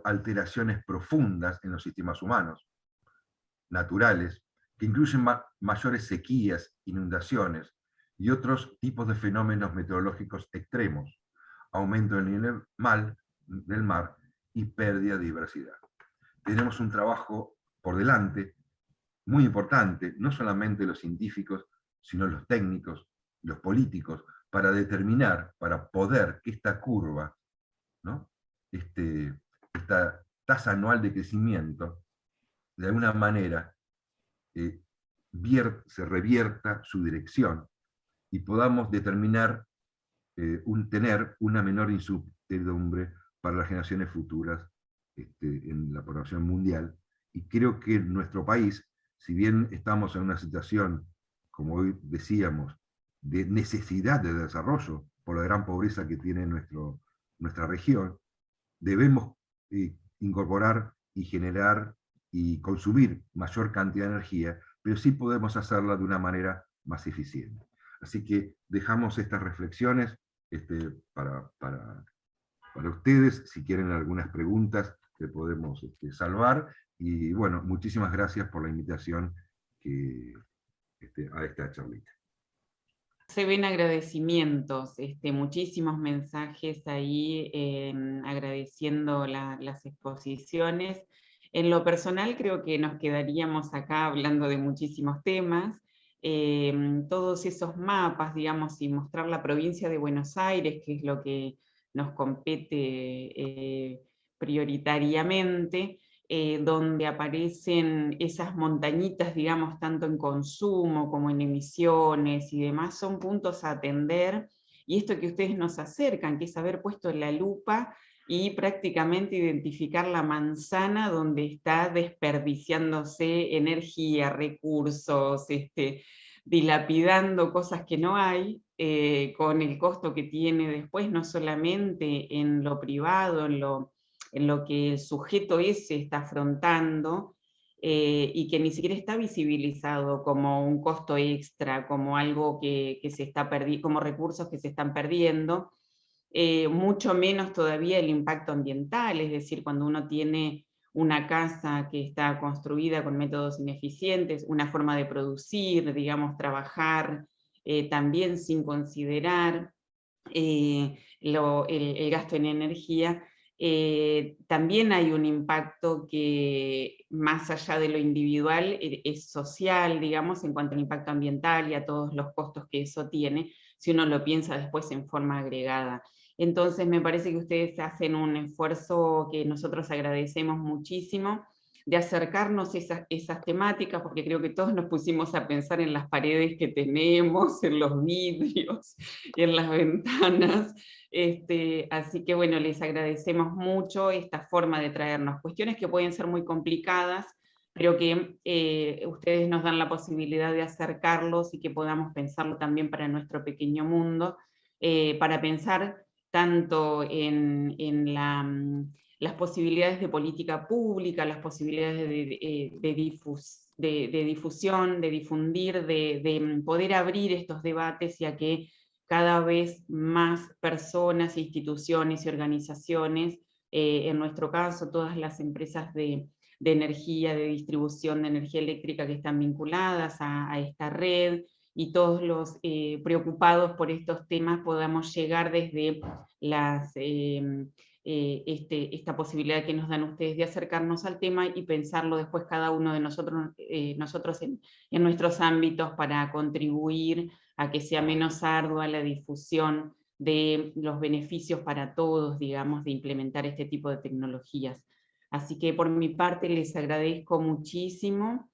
alteraciones profundas en los sistemas humanos, naturales, que incluyen mayores sequías, inundaciones y otros tipos de fenómenos meteorológicos extremos, aumento del nivel del mar y pérdida de diversidad. Tenemos un trabajo por delante muy importante, no solamente los científicos, sino los técnicos, los políticos, para determinar, para poder que esta curva, ¿no? Esta tasa anual de crecimiento, de alguna manera, se revierta su dirección y podamos determinar, tener una menor incertidumbre para las generaciones futuras en la población mundial. Y creo que nuestro país, si bien estamos en una situación, como hoy decíamos, de necesidad de desarrollo, por la gran pobreza que tiene nuestra región, debemos incorporar y generar y consumir mayor cantidad de energía, pero sí podemos hacerla de una manera más eficiente. Así que dejamos estas reflexiones para ustedes, si quieren algunas preguntas que podemos salvar, y bueno, muchísimas gracias por la invitación a esta charlita. Se ven agradecimientos, muchísimos mensajes ahí agradeciendo las exposiciones. En lo personal creo que nos quedaríamos acá hablando de muchísimos temas. Todos esos mapas, digamos, y mostrar la provincia de Buenos Aires, que es lo que nos compete prioritariamente, donde aparecen esas montañitas, digamos, tanto en consumo como en emisiones y demás, son puntos a atender, y esto que ustedes nos acercan, que es haber puesto la lupa y prácticamente identificar la manzana donde está desperdiciándose energía, recursos, dilapidando cosas que no hay, con el costo que tiene después, no solamente en lo privado, en lo que el sujeto ese está afrontando, y que ni siquiera está visibilizado como un costo extra, como algo que se está perdiendo, como recursos que se están perdiendo, mucho menos todavía el impacto ambiental, es decir, cuando uno tiene una casa que está construida con métodos ineficientes, una forma de producir, digamos, trabajar también sin considerar el gasto en energía, también hay un impacto que, más allá de lo individual, es social, digamos, en cuanto al impacto ambiental y a todos los costos que eso tiene, si uno lo piensa después en forma agregada. Entonces me parece que ustedes hacen un esfuerzo que nosotros agradecemos muchísimo, de acercarnos esas temáticas, porque creo que todos nos pusimos a pensar en las paredes que tenemos, en los vidrios, en las ventanas, así que bueno, les agradecemos mucho esta forma de traernos cuestiones que pueden ser muy complicadas, pero que ustedes nos dan la posibilidad de acercarlos y que podamos pensarlo también para nuestro pequeño mundo, para pensar tanto en las posibilidades de política pública, las posibilidades de difusión, de difundir, de poder abrir estos debates, y a que cada vez más personas, instituciones y organizaciones, en nuestro caso todas las empresas de energía, de distribución de energía eléctrica que están vinculadas a esta red, y todos los preocupados por estos temas podamos llegar desde esta posibilidad que nos dan ustedes de acercarnos al tema y pensarlo después cada uno de nosotros, en nuestros ámbitos, para contribuir a que sea menos ardua la difusión de los beneficios para todos, digamos, de implementar este tipo de tecnologías. Así que por mi parte les agradezco muchísimo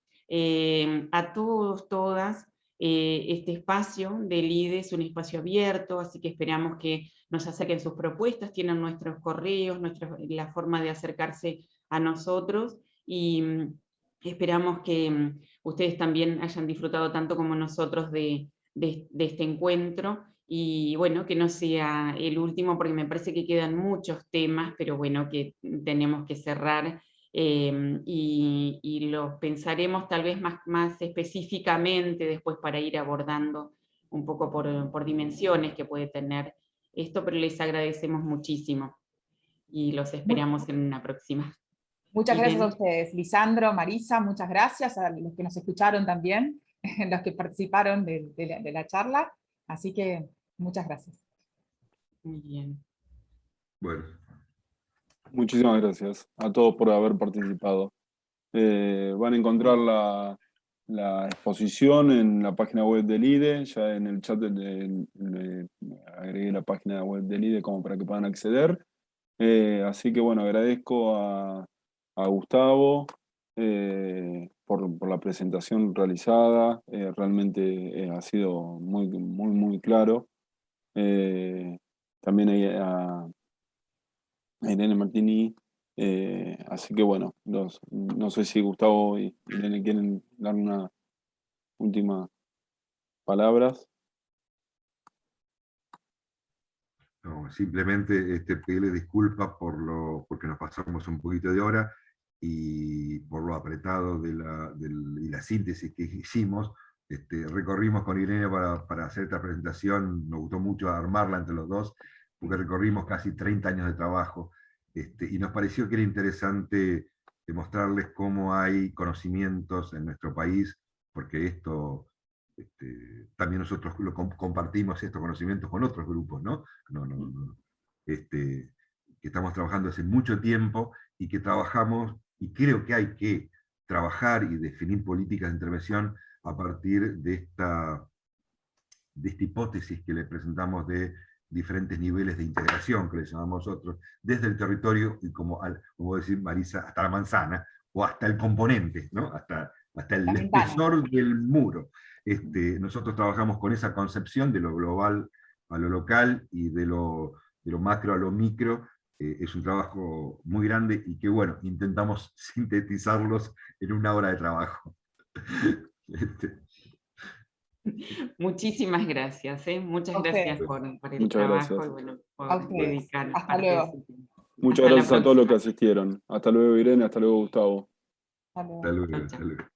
a todos, todas. Este espacio del IDE es un espacio abierto, así que esperamos que nos acerquen sus propuestas, tienen nuestros correos, la forma de acercarse a nosotros, y esperamos que ustedes también hayan disfrutado tanto como nosotros de este encuentro, y bueno, que no sea el último, porque me parece que quedan muchos temas, pero bueno, que tenemos que cerrar. Y los pensaremos tal vez más específicamente después, para ir abordando un poco por dimensiones que puede tener esto, pero les agradecemos muchísimo y los esperamos en una próxima. Muchas gracias a Irene. ustedes, Lisandro, Marisa, muchas gracias a los que nos escucharon también, los que participaron de la charla, así que muchas gracias. Muy bien. Bueno. Muchísimas gracias a todos por haber participado. Van a encontrar la exposición en la página web del IDE, ya en el chat le agregué la página web del IDE como para que puedan acceder. Así que bueno, agradezco a Gustavo por la presentación realizada, realmente ha sido muy claro. También a Irene Martini, así que bueno, no sé si Gustavo y Irene quieren dar una última palabras. No, simplemente pedirle disculpas porque nos pasamos un poquito de hora y por lo apretado y la síntesis que hicimos. Recorrimos con Irene para hacer esta presentación, nos gustó mucho armarla entre los dos, porque recorrimos casi 30 años de trabajo, y nos pareció que era interesante demostrarles cómo hay conocimientos en nuestro país, porque esto... también nosotros compartimos estos conocimientos con otros grupos, ¿no? Que estamos trabajando hace mucho tiempo y que trabajamos, y creo que hay que trabajar y definir políticas de intervención a partir de esta hipótesis que le presentamos de diferentes niveles de integración, que le llamamos nosotros, desde el territorio, y como decir Marisa, hasta la manzana, o hasta el componente, ¿no? hasta el espesor del muro. Nosotros trabajamos con esa concepción de lo global a lo local y de lo macro a lo micro. Es un trabajo muy grande y que, bueno, intentamos sintetizarlos en una hora de trabajo. Muchísimas gracias, muchas gracias por el Muchas trabajo, gracias. y bueno, por dedicar Hasta parte luego. de su tiempo. Muchas gracias a todos los que asistieron. Hasta luego, Irene, hasta luego, Gustavo. Hasta luego. Hasta luego, Chao, chao. hasta luego.